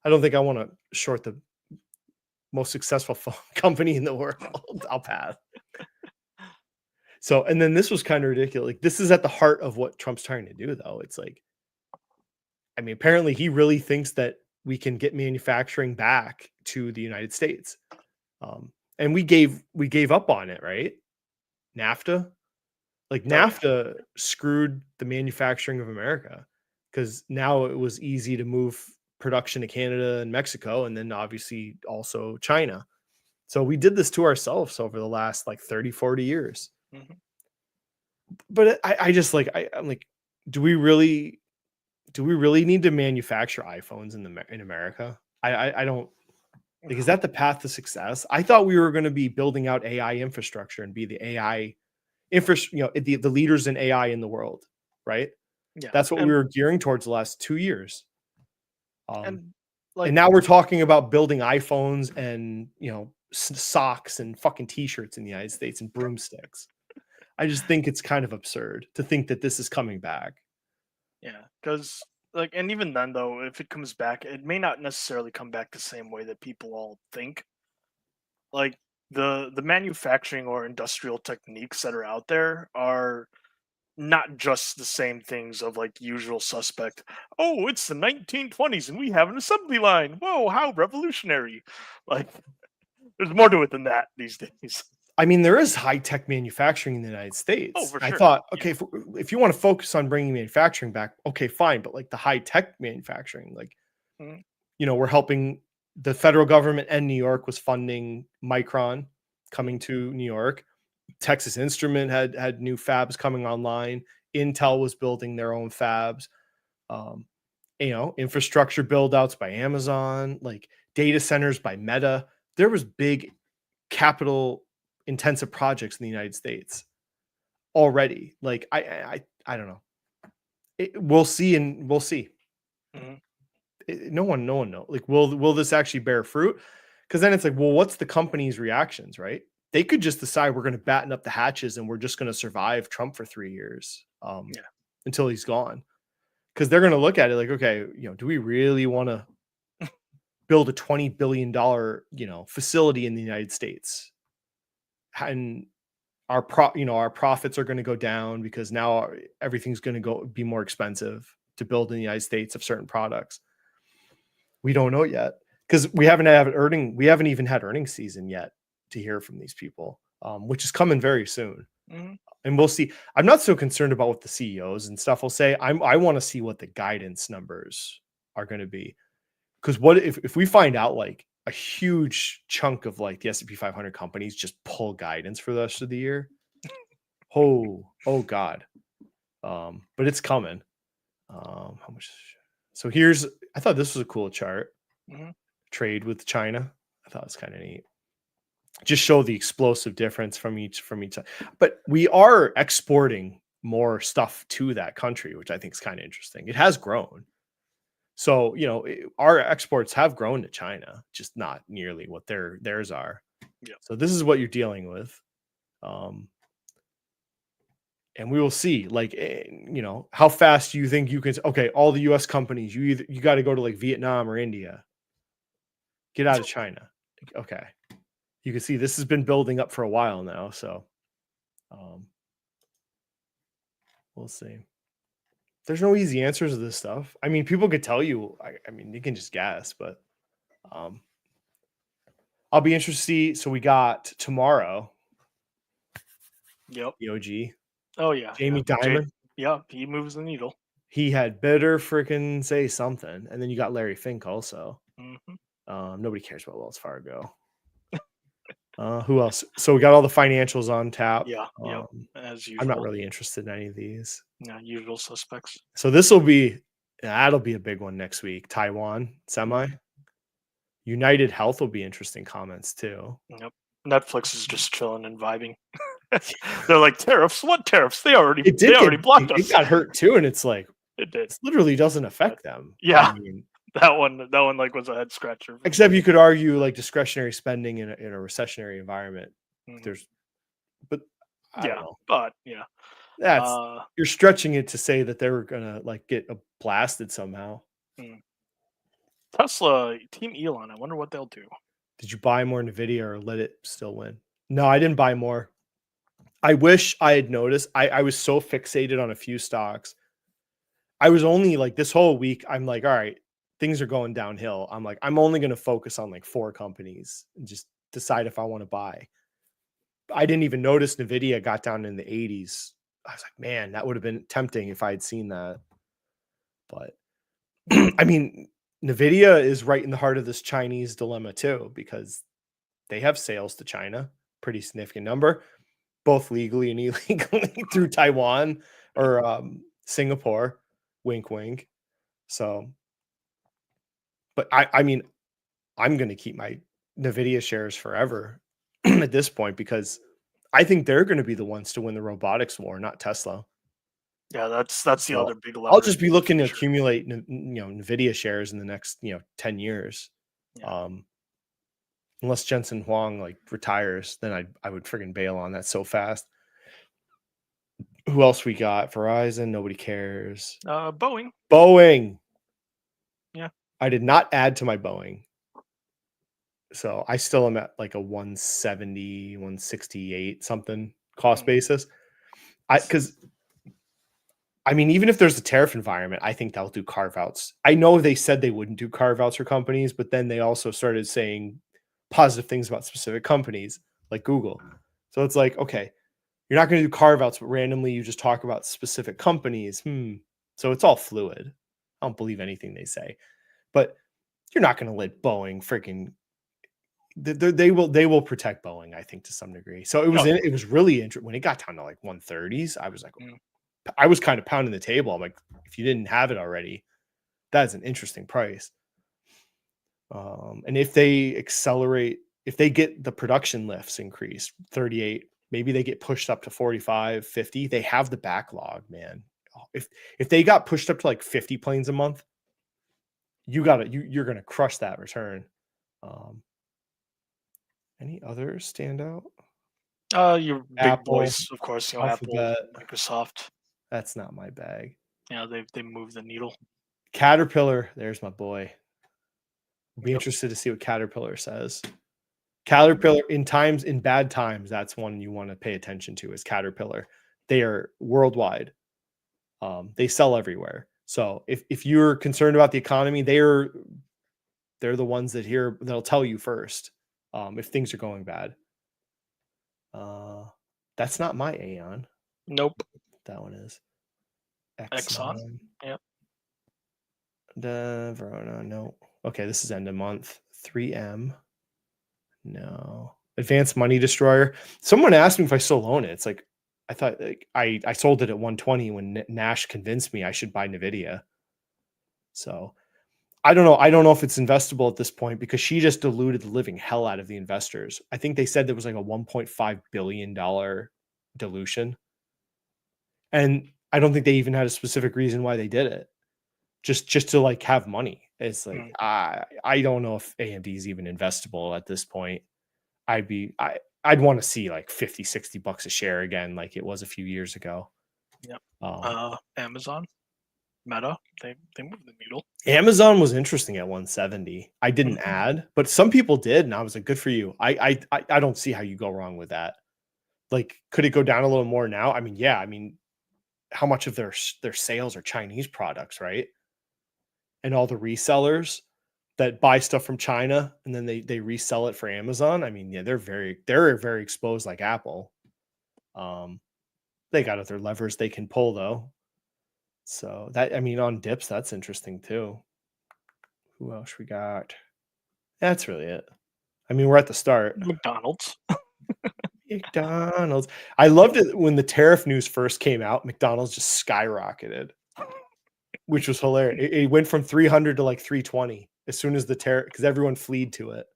I don't think I want to short the most successful phone company in the world. I'll pass. So, and then this was kind of ridiculous. Like, this is at the heart of what Trump's trying to do, though. It's like, I mean, apparently he really thinks that we can get manufacturing back to the United States. And we gave up on it, right? NAFTA. Like, NAFTA screwed the manufacturing of America, because now it was easy to move production to Canada and Mexico, and then obviously also China. So we did this to ourselves over the last like 30, 40 years. Mm-hmm. But I just like, I'm like, do we really need to manufacture iPhones in America? I don't, like, is that the path to success? I thought we were going to be building out AI infrastructure and be the AI the leaders in AI in the world, right? Yeah, that's what we were gearing towards the last 2 years. And now we're talking about building iPhones and socks and fucking t-shirts in the United States and broomsticks. I just think it's kind of absurd to think that this is coming back. Yeah, because and even then though, if it comes back, it may not necessarily come back the same way that people all think. Like, the manufacturing or industrial techniques that are out there are not just the same things of like usual suspect. Oh, it's the 1920s and we have an assembly line. Whoa, how revolutionary. Like, there's more to it than that these days. I mean, there is high-tech manufacturing in the United States. Oh, for sure. I thought, okay, if you want to focus on bringing manufacturing back, okay, fine. But like the high-tech manufacturing, like, we're helping the federal government, and New York was funding Micron coming to New York. Texas Instrument had new fabs coming online. Intel was building their own fabs. Infrastructure build-outs by Amazon, like data centers by Meta. There was big capital intensive projects in the United States already. Like, I don't know. We'll see. Mm-hmm. No one knows. Like, will this actually bear fruit? Because then it's like, well, what's the company's reactions, right? They could just decide we're going to batten up the hatches and we're just going to survive Trump for 3 years until he's gone. Because they're going to look at it like, okay, do we really want to build a $20 billion, facility in the United States? And our profits are going to go down because now everything's going to be more expensive to build in the United States of certain products. We don't know yet, because we haven't even had earnings season yet to hear from these people, which is coming very soon. Mm-hmm. And we'll see. I'm not so concerned about what the CEOs and stuff will say. I want to see what the guidance numbers are going to be, because what if we find out like a huge chunk of like the S&P 500 companies just pull guidance for the rest of the year? Oh God. But it's coming. How much? So I thought this was a cool chart. Mm-hmm. Trade with China. I thought it was kind of neat. Just show the explosive difference from each. But we are exporting more stuff to that country, which I think is kind of interesting. It has grown. So, our exports have grown to China, just not nearly what theirs are. Yeah. So this is what you're dealing with. And we will see, like, how fast do you think you can, okay, all the US companies, you got to go to like Vietnam or India. Get out of China. Okay. You can see this has been building up for a while now. So we'll see. There's no easy answers to this stuff. I mean, people could tell you, I mean, you can just guess, but I'll be interested to see. So we got tomorrow. Yep. EOG. Oh, yeah. Jamie Dimon. He moves the needle. He had better freaking say something. And then you got Larry Fink also. Mm-hmm. Nobody cares about Wells Fargo. Who else? So we got all the financials on tap. Yeah. As usual. I'm not really interested in any of these. Yeah, usual suspects. So this will be That'll be a big one next week. Taiwan semi. Mm-hmm. United Health will be interesting comments too. Yep. Netflix is just chilling and vibing. They're like, tariffs? What tariffs? They already blocked It us. got hurt too, and it's like It did. this literally doesn't affect them. Yeah. I mean, That one like was a head scratcher. except you could argue like discretionary spending in a recessionary environment. Mm-hmm. But I don't know. But yeah, That's you're stretching it to say that they were gonna like get blasted somehow. Tesla, Team Elon. I wonder what they'll do. Did you buy more Nvidia or let it still win? No, I didn't buy more. I wish I had noticed. I was so fixated on a few stocks. I was only like this whole week, I'm like, all right, things are going downhill. I'm like, I'm only going to focus on like 4 companies and just decide if I want to buy. I didn't even notice Nvidia got down in the 80s. I was like, man, that would have been tempting if I had seen that. But I mean, Nvidia is right in the heart of this Chinese dilemma too, because they have sales to China, pretty significant number, both legally and illegally through Taiwan or Singapore, wink, wink. So, but I mean, I'm going to keep my Nvidia shares forever at this point because I think they're going to be the ones to win the robotics war, not Tesla. Yeah, that's the other big lever. I'll just be looking to accumulate, Nvidia shares in the next, 10 years. Yeah. Unless Jensen Huang like retires, then I would friggin' bail on that so fast. Who else we got? Verizon, nobody cares. Boeing. Yeah. I did not add to my Boeing. So I still am at like a 170, 168 something cost basis. I mean, even if there's a tariff environment, I think they'll do carve outs. I know they said they wouldn't do carve outs for companies, but then they also started saying positive things about specific companies like Google. So it's like, okay, you're not going to do carve outs, but randomly you just talk about specific companies. So it's all fluid. I don't believe anything they say, but you're not going to let Boeing freaking. They will protect Boeing, I think, to some degree. So it was really interesting when it got down to like 130s. I was like, I was kind of pounding the table. I'm like, if you didn't have it already, that's an interesting price. And if they accelerate, if they get the production lifts increased 38, maybe they get pushed up to 45, 50. They have the backlog, man. If they got pushed up to like 50 planes a month, you're gonna crush that return. Any others stand out? Your big Apple, boys, of course. Alphabet. Apple, Microsoft. That's not my bag. Yeah, they move the needle. Caterpillar, there's my boy. Be interested to see what Caterpillar says. Caterpillar in bad times, that's one you want to pay attention to is Caterpillar. They are worldwide. They sell everywhere. So if you're concerned about the economy, they're the ones that'll tell you first if things are going bad. That's not my Aon. Nope. That one is Exxon. Yep. Verona, no. Okay, this is end of month. 3M. No. Advanced Money Destroyer. Someone asked me if I still own it. It's like I thought like I sold it at 120 when Nash convinced me I should buy Nvidia. So I don't know. I don't know if it's investable at this point because she just diluted the living hell out of the investors. I think they said there was like a $1.5 billion dilution. And I don't think they even had a specific reason why they did it. Just to like have money. It's like I don't know if AMD is even investable at this point. I'd want to see like 50, $60 a share again, like it was a few years ago. Yep. Amazon, Meta, they moved the needle. Amazon was interesting at 170. I didn't add, but some people did, and I was like, good for you. I don't see how you go wrong with that. Like, could it go down a little more now? I mean, yeah. I mean, how much of their sales are Chinese products, right? And all the resellers that buy stuff from China and then they resell it for Amazon. I mean, yeah, they're very exposed like Apple. They got other levers they can pull though. So that, I mean, on dips, that's interesting too. Who else we got? That's really it. I mean, we're at the start. McDonald's. McDonald's. I loved it when the tariff news first came out. McDonald's just skyrocketed. which was hilarious. It went from 300 to like 320 as soon as the tariff, because everyone fled to it.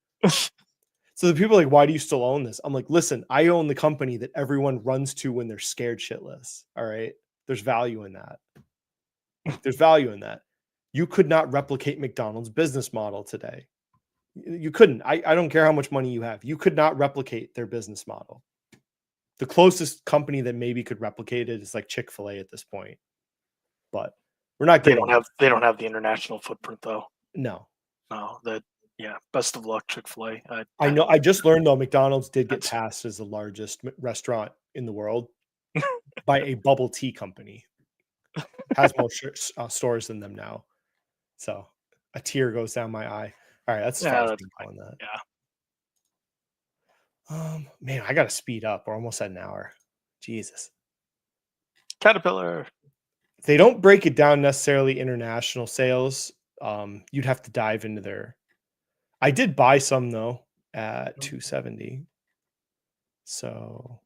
So the people are like, why do you still own this? I'm like, listen, I own the company that everyone runs to when they're scared shitless. All right. There's value in that. There's value in that. You could not replicate McDonald's business model today. You couldn't. I don't care how much money you have. You could not replicate their business model. The closest company that maybe could replicate it is like Chick-fil-A at this point. But we're not They getting don't have the international footprint though. No. Yeah, best of luck, Chick-fil-A. I know. I just learned though, McDonald's did get passed as the largest restaurant in the world by a bubble tea company. Has more stores than them now. So a tear goes down my eye. All right, that's far on that. Yeah. Man, I gotta speed up. We're almost at an hour. Jesus. Caterpillar. They don't break it down necessarily international sales. You'd have to dive into their. I did buy some though at 270. So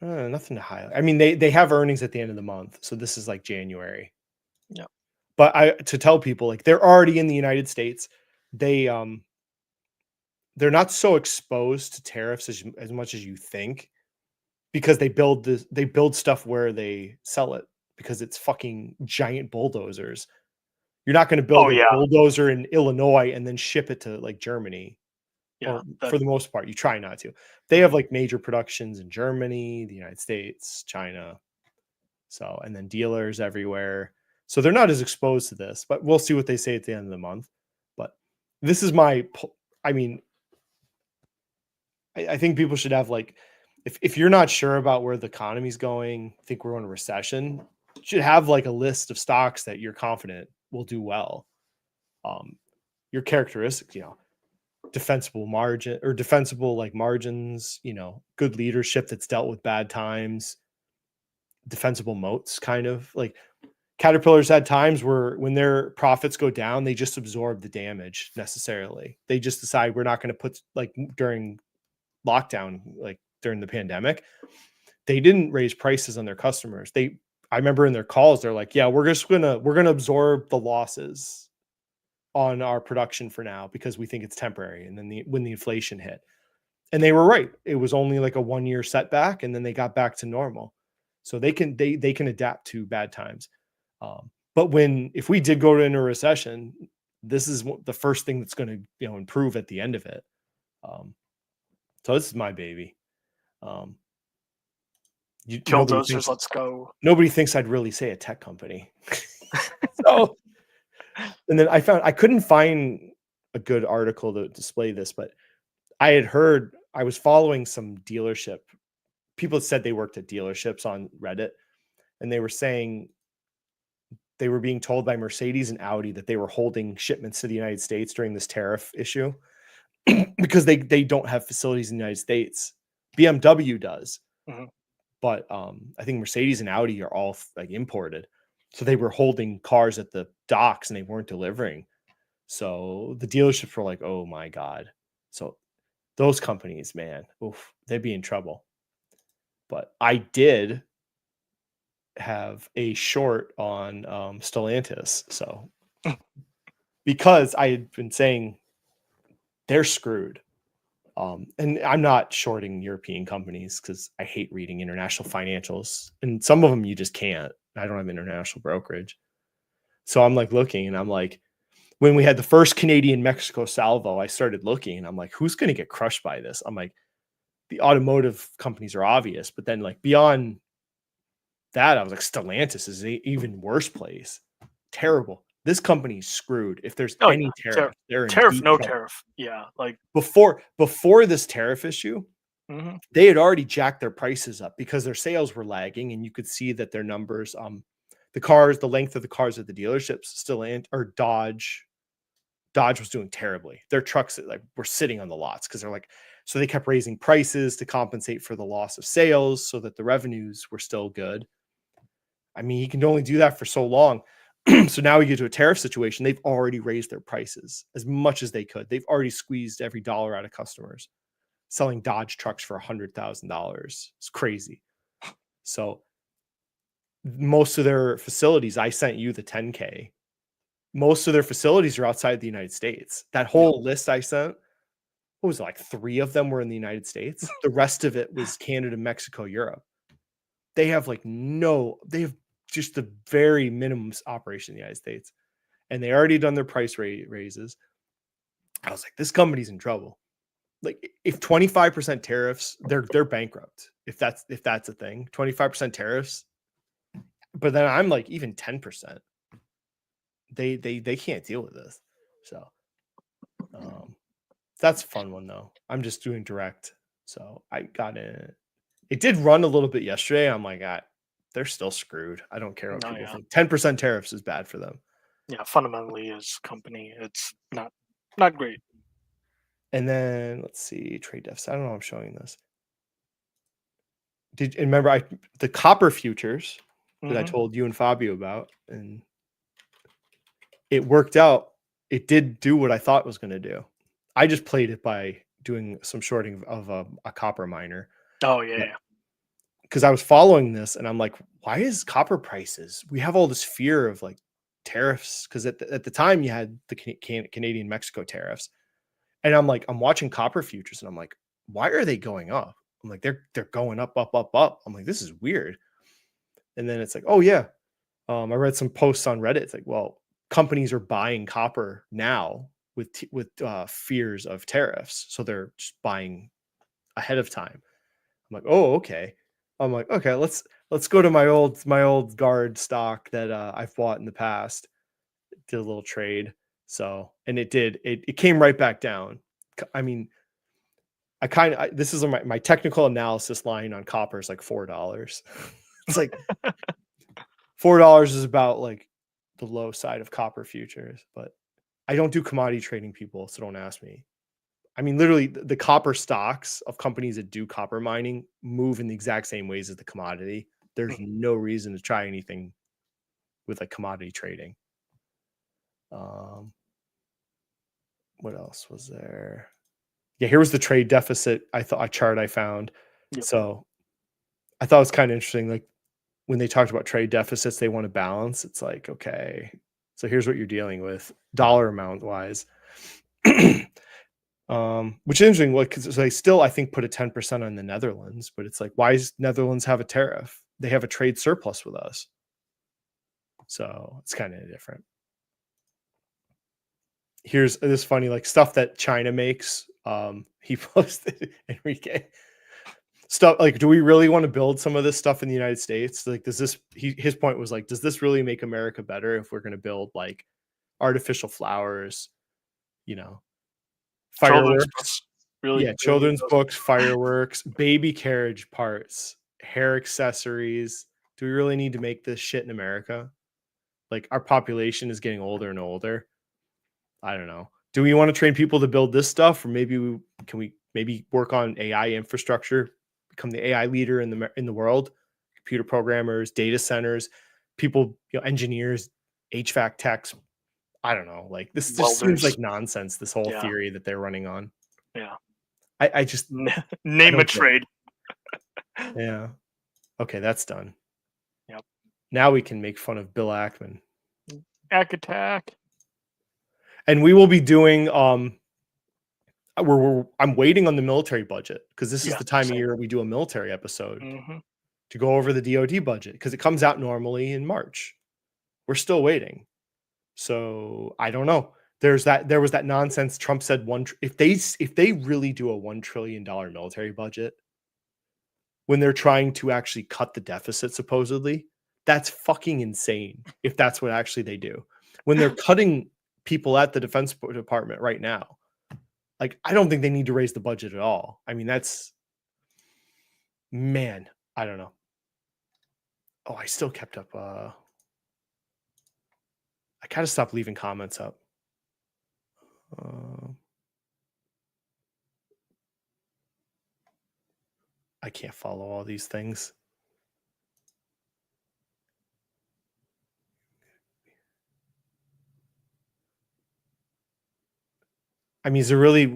nothing to highlight. I mean, they have earnings at the end of the month, so this is like January. Yeah. But to tell people, like, they're already in the United States. They're not so exposed to tariffs as much as you think, because they build stuff where they sell it, because it's fucking giant bulldozers. You're not going to build a bulldozer in Illinois and then ship it to like Germany. Yeah, for the most part, you try not to. They have like major productions in Germany, the United States, China. So, and then dealers everywhere. So they're not as exposed to this, but we'll see what they say at the end of the month. But this is I think people should have like, if you're not sure about where the economy's going, think we're in a recession, you should have like a list of stocks that you're confident will do well. Your characteristics, defensible margin or defensible like margins, good leadership that's dealt with bad times, defensible moats, kind of like Caterpillar's had times where when their profits go down, they just absorb the damage necessarily. They just decide we're not going to put, like during lockdown, like during the pandemic, they didn't raise prices on their customers. I remember in their calls, they're like, yeah, we're going to absorb the losses on our production for now because we think it's temporary. And then when the inflation hit, and they were right, it was only like a 1-year setback, and then they got back to normal. So they can adapt to bad times. But if we did go into a recession, this is the first thing that's going to improve at the end of it. So this is my baby. Killdozers, let's go. Nobody thinks I'd really say a tech company. So, and then I couldn't find a good article to display this, but I had heard, I was following some dealership. People said they worked at dealerships on Reddit, and they were saying they were being told by Mercedes and Audi that they were holding shipments to the United States during this tariff issue because they don't have facilities in the United States. BMW does. Mm-hmm. But I think Mercedes and Audi are all like imported. So they were holding cars at the docks and they weren't delivering. So the dealerships were like, oh my God. So those companies, man, they'd be in trouble. But I did have a short on Stellantis. So because I had been saying they're screwed. And I'm not shorting European companies because I hate reading international financials, and some of them you just can't. I don't have international brokerage. So I'm like looking, and I'm like, when we had the first Canadian-Mexico salvo, I started looking, and I'm like, who's going to get crushed by this? I'm like, the automotive companies are obvious, but then like beyond that, I was like, Stellantis is an even worse place. Terrible. This company's screwed. If there's any tariff, tariff. Yeah. Like before this tariff issue, they had already jacked their prices up because their sales were lagging, and you could see that their numbers, the length of the cars at the dealerships, Dodge was doing terribly. Their trucks were sitting on the lots because so they kept raising prices to compensate for the loss of sales so that the revenues were still good. I mean, you can only do that for so long. So now we get to a tariff situation. They've already raised their prices as much as they could. They've already squeezed every dollar out of customers, selling Dodge trucks for $100,000. It's crazy. So most of their facilities, I sent you the 10K most of their facilities are outside the United States. That whole list I sent, what was it, like 3 of them were in the United States? The rest of it was Canada, Mexico, Europe. They have they have just the very minimum operation in the United States. And they already done their price raises. I was like, this company's in trouble. Like if 25% tariffs, they're bankrupt. If that's a thing, 25% tariffs. But then I'm like, even 10%. They can't deal with this. So that's a fun one though. I'm just doing direct. So I got in. It did run a little bit yesterday. I'm like, they're still screwed. I don't care what people think. 10% tariffs is bad for them. Yeah, fundamentally as company, it's not great. And then let's see, trade deficit. I don't know. I'm showing this. Remember the copper futures that I told you and Fabio about, and it worked out. It did do what I thought it was going to do. I just played it by doing some shorting of a copper miner. Oh yeah. Because I was following this and I'm like, why is copper prices? We have all this fear of like tariffs because at the time you had the Canadian Mexico tariffs, and I'm like, I'm watching copper futures and I'm like, why are they going up? I'm like, they're going up, up, up, up. I'm like, this is weird. And then it's like, oh yeah, I read some posts on Reddit. It's like, well, companies are buying copper now with fears of tariffs, so they're just buying ahead of time. I'm like, oh, okay. I'm like, okay, let's go to my old guard stock that I've bought in the past. Did a little trade. So, and it came right back down. I mean, this is my technical analysis line on copper is like $4. It's like $4 is about like the low side of copper futures, but I don't do commodity trading, people, so don't ask me. I mean, literally, the copper stocks of companies that do copper mining move in the exact same ways as the commodity. There's no reason to try anything with like commodity trading. What else was there? Yeah, here was the trade deficit. I found. Yep. So I thought it was kind of interesting. Like when they talked about trade deficits, they want to balance. It's like, okay, so here's what you're dealing with dollar amount wise. Which is interesting. Like, because they still, I think, put a 10% on the Netherlands, but it's like, why does Netherlands have a tariff? They have a trade surplus with us. So it's kind of different. Here's this funny, like stuff that China makes. He posted, Enrique, stuff like, do we really want to build some of this stuff in the United States? Like, his point was like, does this really make America better if we're going to build like artificial flowers, fireworks, children's books, fireworks, baby carriage parts, hair accessories? Do we really need to make this shit in America? Like, our population is getting older and older. I don't know. Do we want to train people to build this stuff, or maybe we work on AI infrastructure, become the AI leader in the world? Computer programmers, data centers, people, engineers, HVAC techs. I don't know. Like, this just seems like nonsense. This whole theory that they're running on. Yeah. I just name a trade. Yeah. Okay, that's done. Yep. Now we can make fun of Bill Ackman. Attack. And we will be doing I'm waiting on the military budget, because this is the time of year we do a military episode to go over the DoD budget, because it comes out normally in March. We're still waiting. So I don't know. There was that nonsense. Trump said if they really do a $1 trillion military budget when they're trying to actually cut the deficit, supposedly, that's fucking insane. If that's what actually they do, when they're cutting people at the Defense Department right now, like, I don't think they need to raise the budget at all. I mean, I don't know. Oh, I still kept up. I gotta stop leaving comments up. I can't follow all these things. I mean,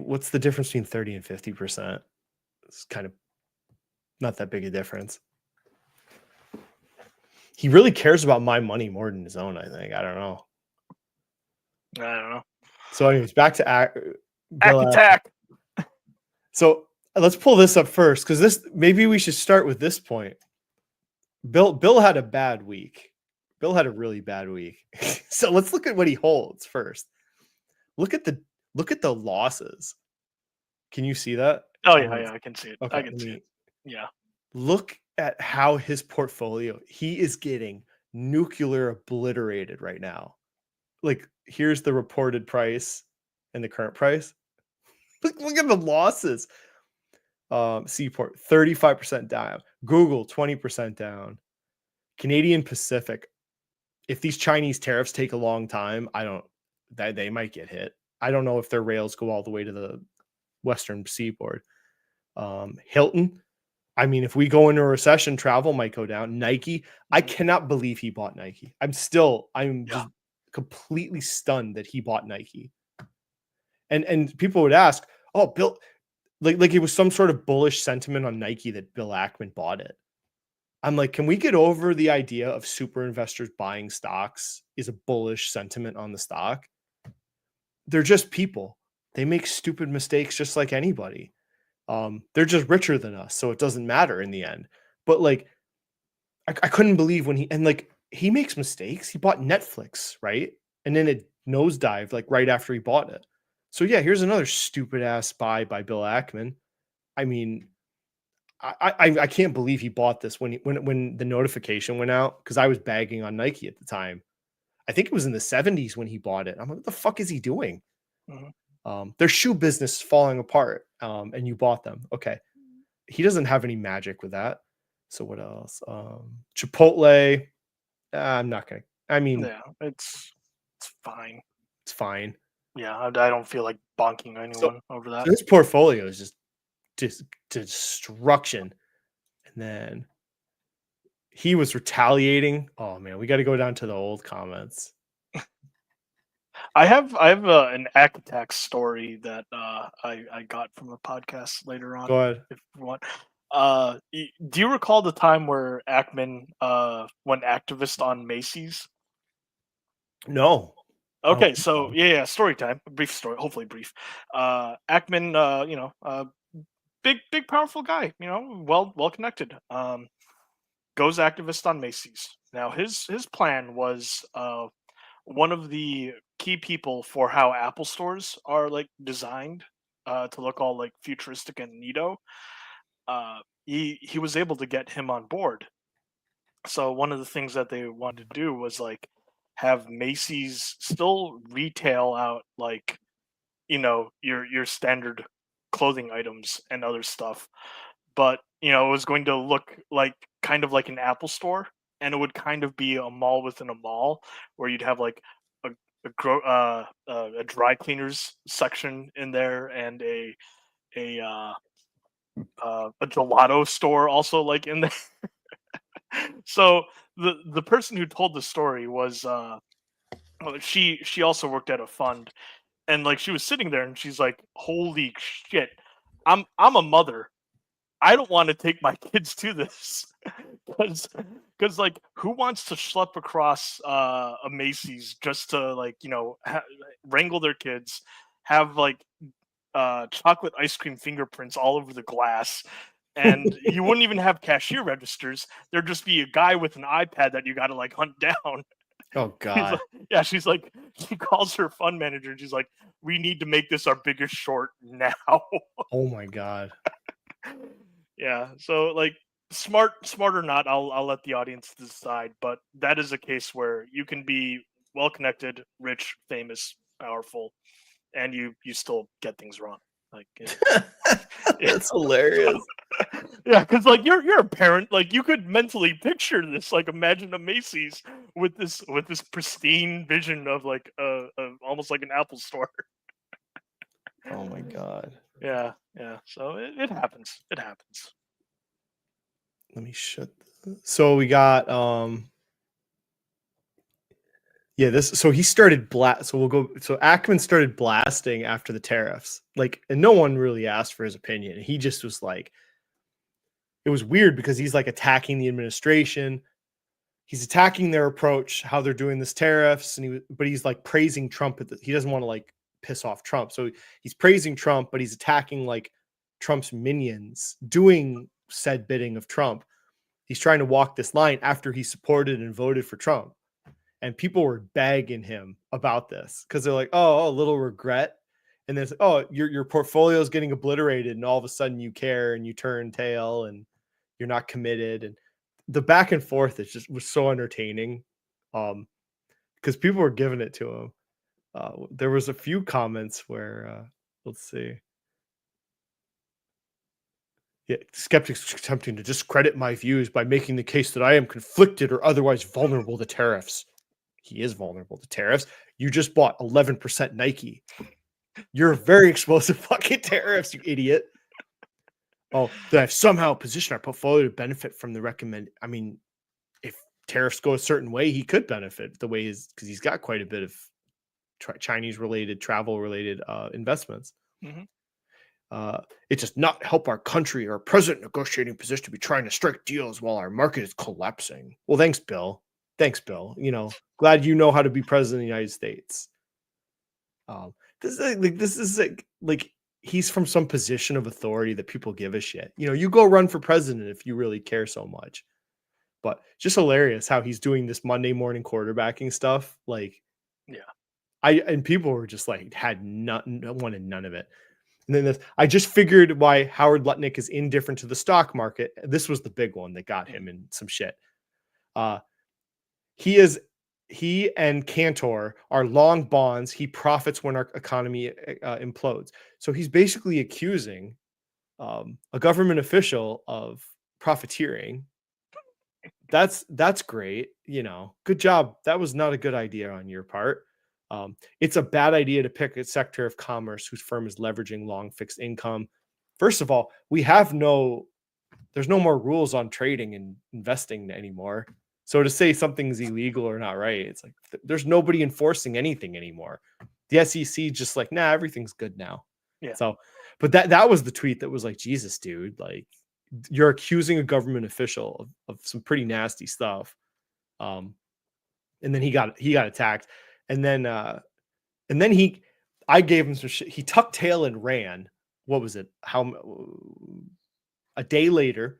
what's the difference between 30 and 50%? It's kind of not that big a difference. He really cares about my money more than his own, I think. I don't know. I don't know. So, anyways, back to Bill Ackman. Attack. So let's pull this up first, because maybe we should start with this point. Bill had a bad week. Bill had a really bad week. So let's look at what he holds first. Look at the losses. Can you see that? Oh yeah, I can see it. Okay, I can see it. Yeah. Look at how his portfolio, he is getting nuclear obliterated right now. Like, here's the reported price and the current price. Look at the losses. Seaport 35% down. Google 20% down. Canadian Pacific. If these Chinese tariffs take a long time, they might get hit. I don't know if their rails go all the way to the Western Seaboard. Hilton. I mean, if we go into a recession, travel might go down. Nike. I cannot believe he bought Nike. I'm just completely stunned that he bought Nike. And people would ask, oh, Bill, like it was some sort of bullish sentiment on Nike that Bill Ackman bought it. I'm like, can we get over the idea of super investors buying stocks is a bullish sentiment on the stock? They're just people. They make stupid mistakes just like anybody. They're just richer than us, so it doesn't matter in the end. But like, I couldn't believe when he makes mistakes. He bought Netflix, right? And then it nosedived like right after he bought it. So yeah, here's another stupid ass buy by Bill Ackman. I mean, I can't believe he bought this when the notification went out, because I was bagging on Nike at the time. I think it was in the 70s when he bought it. I'm like, what the fuck is he doing? Mm-hmm. Their shoe business is falling apart, and you bought them. Okay, he doesn't have any magic with that. So what else? Chipotle. I'm not gonna. I mean, yeah, it's fine. It's fine. Yeah, I don't feel like bonking anyone over that. So his portfolio is just destruction. And then he was retaliating. Oh man, we got to go down to the old comments. I have an Ackman story that I got from a podcast later on. Go ahead. If you want. Do you recall the time where Ackman went activist on Macy's? No. Okay, so yeah, story time. A brief story, hopefully brief. Ackman, big powerful guy, well connected. Goes activist on Macy's. Now his plan was one of the key people for how Apple stores are like designed to look all like futuristic and neato. He was able to get him on board. So one of the things that they wanted to do was like have Macy's still retail out like your standard clothing items and other stuff, but it was going to look like kind of like an Apple store, and it would kind of be a mall within a mall where you'd have like a dry cleaners section in there and a gelato store also like in there. So the person who told the story was she also worked at a fund, and like she was sitting there and she's like, holy shit, I'm a mother. I don't want to take my kids to this because like who wants to schlep across a Macy's just to like wrangle their kids, have like chocolate ice cream fingerprints all over the glass, and you wouldn't even have cashier registers. There'd just be a guy with an iPad that you got to like hunt down. Oh God. She's like, she calls her fund manager and she's like, we need to make this our biggest short now. Oh my God. Yeah. So like smart or not, I'll let the audience decide, but that is a case where you can be well connected, rich, famous, powerful, and you still get things wrong. Like that's hilarious. Yeah, because like you're a parent, like you could mentally picture this. Like imagine a Macy's with this pristine vision of like almost like an Apple store. Oh my God. Yeah. So it happens. It happens. Let me shut. So we got so he started so Ackman started blasting after the tariffs, like, and no one really asked for his opinion. He just was like, it was weird because he's like attacking the administration. he's attacking their approach, how they're doing this tariffs, and he's like praising Trump. He doesn't want to like piss off Trump, so he's praising Trump, but he's attacking like Trump's minions doing said bidding of Trump. He's trying to walk this line after he supported and voted for Trump, and people were begging him about this because they're like, "Oh, a little regret," and then "Oh, your portfolio is getting obliterated," and all of a sudden you care and you turn tail and you're not committed. And the back and forth was so entertaining, because people were giving it to him. There was a few comments where, let's see. Yeah, skeptics attempting to discredit my views by making the case that I am conflicted or otherwise vulnerable to tariffs. He is vulnerable to tariffs. You just bought 11% Nike. You're very exposed to fucking tariffs, you idiot. Oh, that I've somehow positioned our portfolio to benefit from the recommend. I mean, if tariffs go a certain way, he could benefit the way because he's got quite a bit of Chinese related, travel related investments. Mhm. It does not help our country or present negotiating position to be trying to strike deals while our market is collapsing. Well, thanks, Bill. Thanks, Bill. Glad you know how to be president of the United States. This is like he's from some position of authority that people give a shit. You go run for president if you really care so much. But just hilarious how he's doing this Monday morning quarterbacking stuff. Like, Yeah. And people were just like wanted none of it. And then I just figured why Howard Lutnick is indifferent to the stock market. This was the big one that got him in some shit. He and Cantor are long bonds. He profits when our economy implodes. So he's basically accusing a government official of profiteering. That's great. Good job. That was not a good idea on your part. It's a bad idea to pick a sector of commerce whose firm is leveraging long fixed income. First of all, there's no more rules on trading and investing anymore. So to say something's illegal or not right, it's like there's nobody enforcing anything anymore. The SEC just like, nah, everything's good now. Yeah. So, but that was the tweet that was like, Jesus, dude, like you're accusing a government official of some pretty nasty stuff. And then he got attacked. And then I gave him some shit. He tucked tail and ran. What was it? A day later,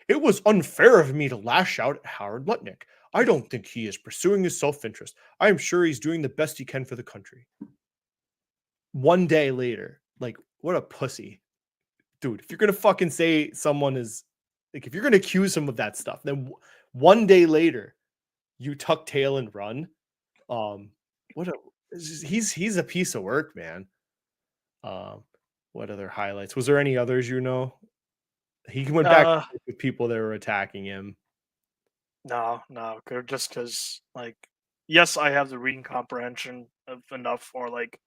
it was unfair of me to lash out at Howard Lutnick. I don't think he is pursuing his self-interest. I am sure he's doing the best he can for the country. One day later, like, what a pussy. Dude, if you're going to fucking say someone is, like, if you're going to accuse him of that stuff, then one day later, you tuck tail and run. He's a piece of work, man. What other highlights? Was there any others? He went back with people that were attacking him. No, just because, like, yes, I have the reading comprehension of enough for like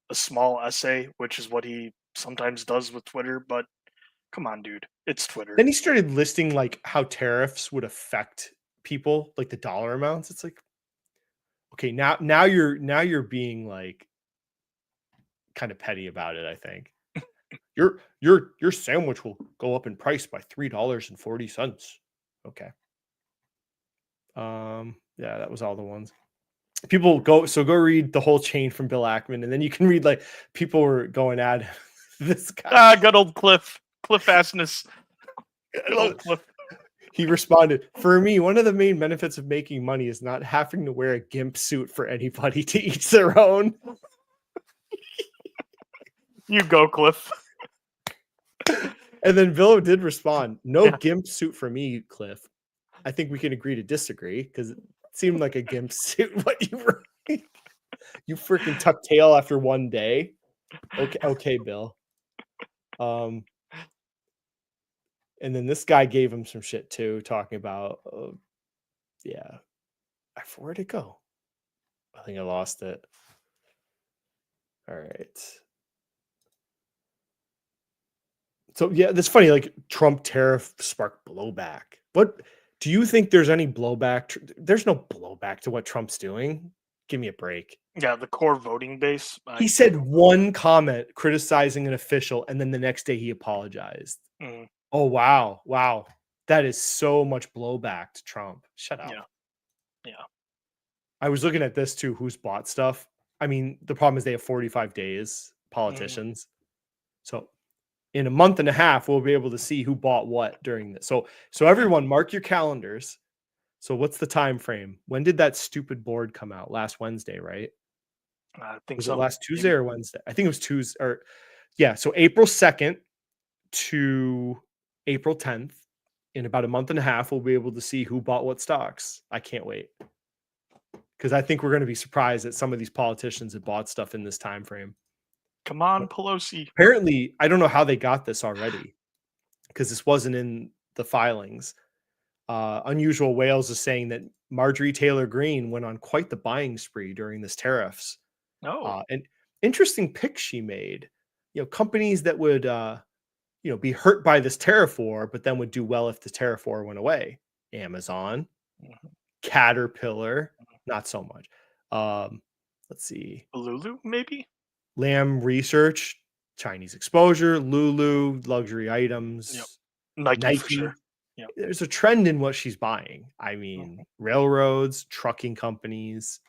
a small essay, which is what he sometimes does with Twitter. But come on, dude, it's Twitter. Then he started listing like how tariffs would affect people, like the dollar amounts. It's like, okay, now you're being like kind of petty about it. I think your sandwich will go up in price by $3.40. Okay. Yeah, that was all the ones. People go read the whole chain from Bill Ackman, and then you can read like people were going at this guy. Good old Cliff Fastness. Good old Cliff. He responded, "For me, one of the main benefits of making money is not having to wear a gimp suit for anybody, to each their own." You go, Cliff. And then Bill did respond, "No gimp suit for me, Cliff. I think we can agree to disagree because it seemed like a gimp suit. What you were, you freaking tuck tail after one day." Okay, Bill. And then this guy gave him some shit too, talking about, where'd it go? I think I lost it. All right. So yeah, that's funny. Like Trump tariff sparked blowback. What do you think? There's any blowback? There's no blowback to what Trump's doing. Give me a break. Yeah, the core voting base. He said one comment criticizing an official, and then the next day he apologized. Mm. Oh wow, that is so much blowback to Trump. Shut up. Yeah. Yeah. I was looking at this too, who's bought stuff. I mean, the problem is they have 45 days, politicians. So in a month and a half, we'll be able to see who bought what during this. So everyone mark your calendars. So what's the time frame? When did that stupid board come out? Last Wednesday, right? I think Was so. it last Tuesday Maybe. or Wednesday? I think it was Tuesday. Or yeah, so April 2nd to April 10th. In about a month and a half, we'll be able to see who bought what stocks. I can't wait. Because I think we're going to be surprised that some of these politicians have bought stuff in this time frame. Come on, Pelosi. Apparently, I don't know how they got this already, because this wasn't in the filings. Unusual Whales is saying that Marjorie Taylor Greene went on quite the buying spree during this tariffs. No. An interesting pick she made. Companies that would be hurt by this tariff war, but then would do well if the tariff war went away. Amazon, Caterpillar, not so much. Let's see. Lulu, maybe? Lamb Research, Chinese exposure, Lulu, luxury items, Nike for Nike. sure. Yep. There's a trend in what she's buying. I mean, railroads, trucking companies.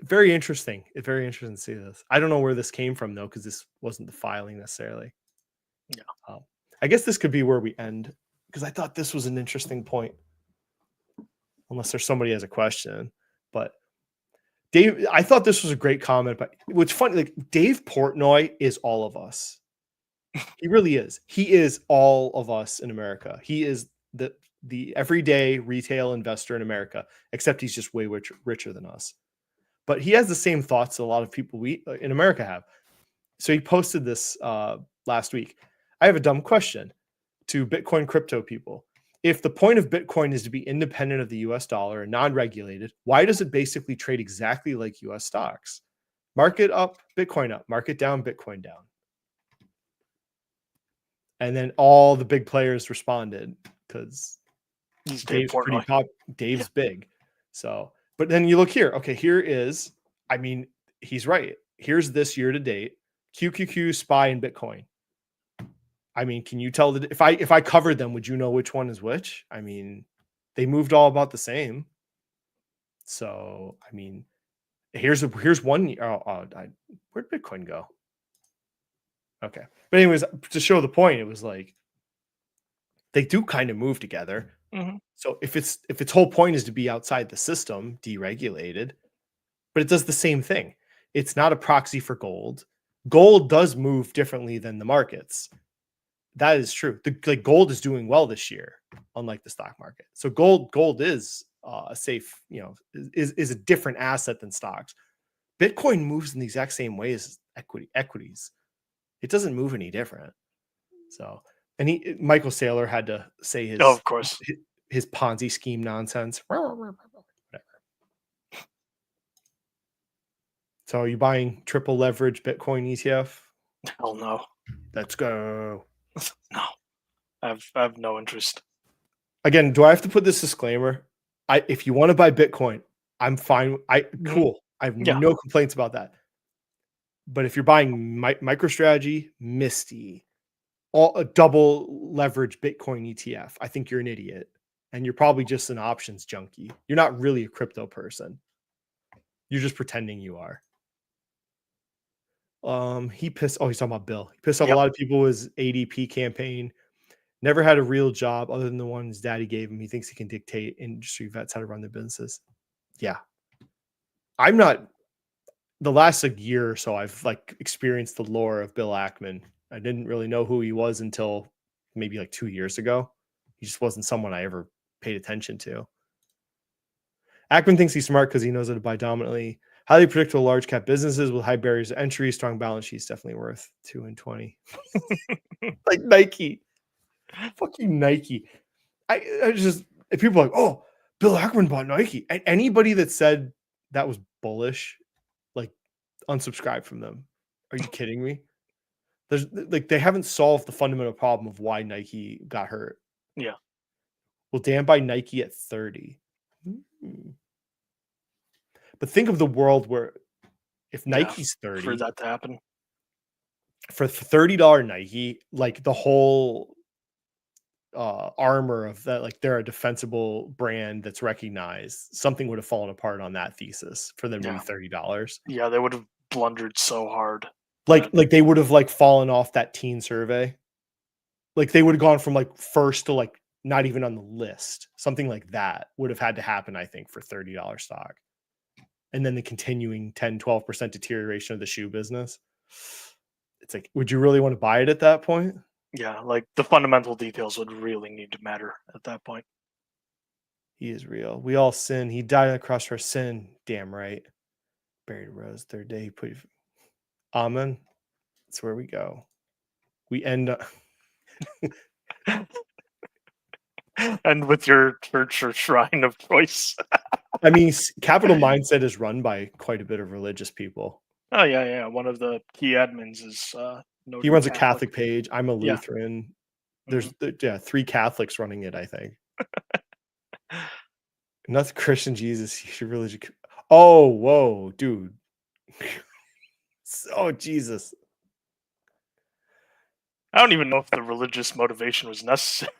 Very interesting. It's very interesting to see this. I don't know where this came from, though, because this wasn't the filing necessarily. Yeah. I guess this could be where we end, because I thought this was an interesting point. Unless there's somebody has a question. But Dave, I thought this was a great comment. But what's funny, like Dave Portnoy is all of us. He really is. He is all of us in America. He is the everyday retail investor in America, except he's just way richer than us. But he has the same thoughts a lot of people we in America have. So he posted this last week. I have a dumb question to Bitcoin crypto people. If the point of Bitcoin is to be independent of the US dollar and non-regulated, why does it basically trade exactly like US stocks? Market up, Bitcoin up, market down, Bitcoin down. And then all the big players responded because Dave's pretty Dave's big. So, but then you look here. Okay, here is, I mean, he's right. Here's this year to date, QQQ, SPY, and Bitcoin. I mean, can you tell that if I covered them, would you know which one is which? I mean, they moved all about the same. So, I mean, here's one. Where'd Bitcoin go? Okay, but anyways, to show the point, it was like they do kind of move together. So if its whole point is to be outside the system, deregulated, but it does the same thing. It's not a proxy for gold. Gold does move differently than the markets. That is true. Like gold is doing well this year, unlike the stock market. So gold is a safe, is a different asset than stocks. Bitcoin moves in the exact same way as equities. It doesn't move any different. So, and Michael Saylor had to say his, of course, his Ponzi scheme nonsense. Whatever. So, are you buying triple leverage Bitcoin ETF? Hell no. Let's go. No, I have no interest. Again, do I have to put this disclaimer? If you want to buy Bitcoin, I'm fine. Cool. I have no complaints about that. But if you're buying MicroStrategy, Misty, a double leverage Bitcoin ETF, I think you're an idiot. And you're probably just an options junkie. You're not really a crypto person. You're just pretending you are. He's talking about Bill. He pissed off a lot of people with his ADP campaign. Never had a real job other than the one his daddy gave him. He thinks he can dictate industry vets how to run their businesses. Yeah. I'm not. The last year or so, I've experienced the lore of Bill Ackman. I didn't really know who he was until maybe 2 years ago. He just wasn't someone I ever paid attention to. Ackman thinks he's smart because he knows how to buy dominantly. Highly predictable large cap businesses with high barriers to entry, strong balance sheets, definitely worth 2 and 20. Like Nike. Fuck you, Nike. I just, if people are like, oh, Bill Ackman bought Nike. Anybody that said that was bullish, unsubscribe from them. Are you kidding me? There's they haven't solved the fundamental problem of why Nike got hurt. Yeah. Well, Dan buy Nike at 30. But think of the world where if Nike's 30 for that to happen, for $30 Nike, the whole armor of that, like they're a defensible brand that's recognized, something would have fallen apart on that thesis for them to be Yeah. $30. Yeah, they would have blundered so hard. Like they would have like fallen off that teen survey. Like they would have gone from like first to like not even on the list. Something like that would have had to happen, I think, for $30 stock. And then the continuing 10-12% deterioration of the shoe business. It's like, would you really want to buy it at that point? Yeah, like the fundamental details would really need to matter at that point. He is real. We all sin. He died on the cross for our sin. Damn right. Buried rose. Third day he put. Amen. That's where we go. We end up. And with your church or shrine of choice. I mean, Capital Mindset is run by quite a bit of religious people. Oh yeah. One of the key admins is He runs a Catholic page. I'm a Yeah. Lutheran. There's 3 Catholics running it, I think. Nothing Christian Jesus. You should really. Oh, whoa, dude. Oh, Jesus. I don't even know if the religious motivation was necessary.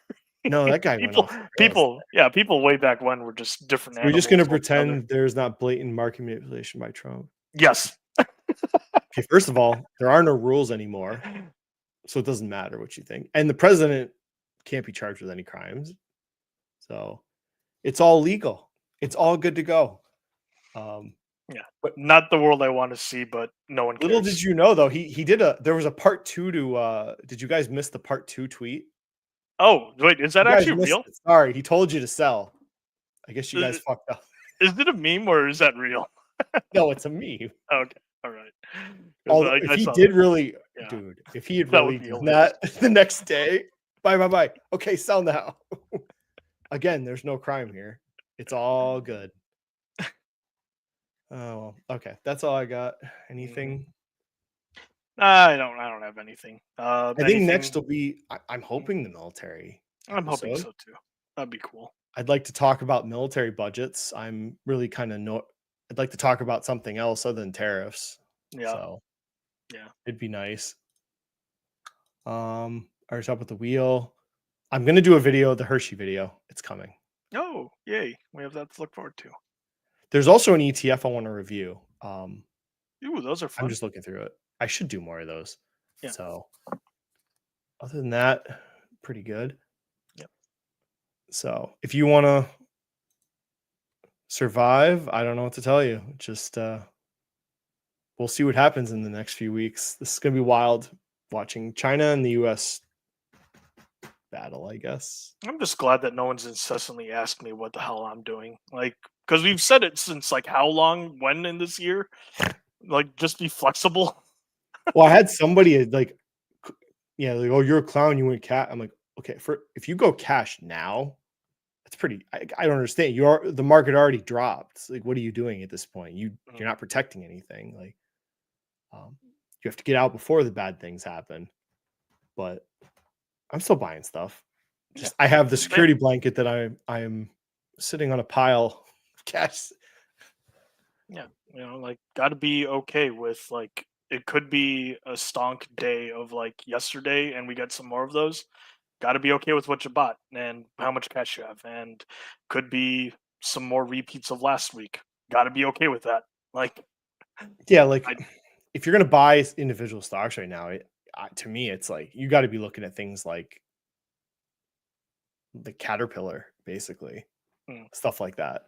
No, that guy went off. People way back when were just different We're animals. just going to altogether. pretend there's not blatant market manipulation by Trump. Yes. Okay, first of all, there are no rules anymore, so it doesn't matter what you think. And the president can't be charged with any crimes. So it's all legal. It's all good to go. Yeah, but not the world I want to see, but no one cares. Little did you know, though, he did there was a part 2 to did you guys miss the part 2 tweet? Oh, wait, is that You guys actually missed real? it. Sorry, he told you to sell. I guess you Is guys it- fucked up. Is it a meme or is that real? No, it's a meme. Okay, all right. 'Cause Although, I if he saw did that. really, Yeah. dude, if he had That really would be done that the next day, bye. Okay, sell now. Again, there's no crime here. It's all good. Oh, well, okay. That's all I got. Anything? I don't have anything. I think next will be. I'm hoping the military. I'm hoping episode. so too. That'd be cool. I'd like to talk about military budgets. I'm really kind of I'd like to talk about something else other than tariffs. Yeah. So, Yeah. it'd be nice. I was up with the wheel. I'm gonna do a video, the Hershey video. It's coming. Oh, yay! We have that to look forward to. There's also an ETF I want to review. Ooh, those are fun. I'm just looking through it. I should do more of those. Yeah. So, other than that, pretty good. Yep. So, if you want to survive, I don't know what to tell you. Just we'll see what happens in the next few weeks. This is going to be wild watching China and the US battle, I guess. I'm just glad that no one's incessantly asked me what the hell I'm doing. Like, because we've said it since like how long? When in this year? Like, just be flexible. Well, I had somebody like, like, oh, you're a clown. You went cat. I'm like, okay, if you go cash now, that's pretty. I don't understand. The market already dropped. Like, what are you doing at this point? You're not protecting anything. Like, you have to get out before the bad things happen. But I'm still buying stuff. Just I have the security blanket that I am sitting on a pile of cash. Yeah, like got to be okay with like it could be a stonk day of like yesterday, and we get some more of those. Got to be okay with what you bought and how much cash you have, and could be some more repeats of last week. Got to be okay with that. Like, yeah, like if you're gonna buy individual stocks right now, to me, it's like you got to be looking at things like the Caterpillar, basically, stuff like that.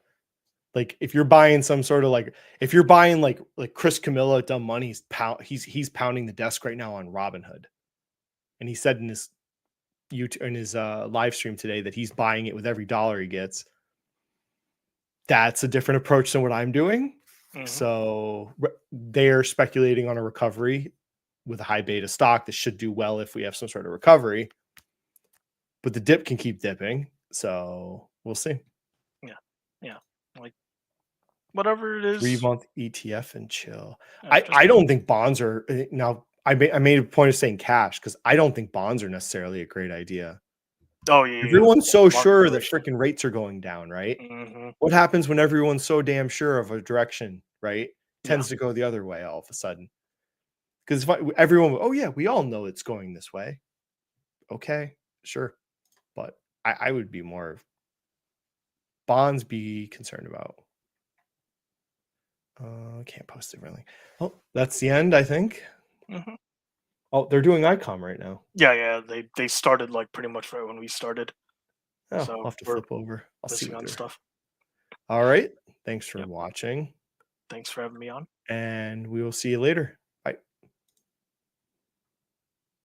Like if you're buying some sort of like, if you're buying like Chris Camillo at Dumb Money, he's pounding the desk right now on Robinhood, and he said in his live stream today that he's buying it with every dollar he gets. That's a different approach than what I'm doing. So they're speculating on a recovery with a high beta stock that should do well if we have some sort of recovery. But the dip can keep dipping, so we'll see. Yeah, like whatever it is. 3-month ETF and chill. I don't think bonds are now. I made a point of saying cash because I don't think bonds are necessarily a great idea. Oh yeah, everyone's so sure that freaking rates are going down, right? What happens when everyone's so damn sure of a direction, right? Tends to go the other way all of a sudden. Because everyone, oh yeah, we all know it's going this way. Okay, sure. but I would be more bonds be concerned about. Can't post differently. Oh, that's the end, I think. Mhm. Oh, they're doing ICOM right now. Yeah. They started like pretty much right when we started. Oh, So I'll have to we're flip over. I'll see missing what on they're. stuff. All right. Thanks for Yep. watching, Thanks for having me on. and we will see you later.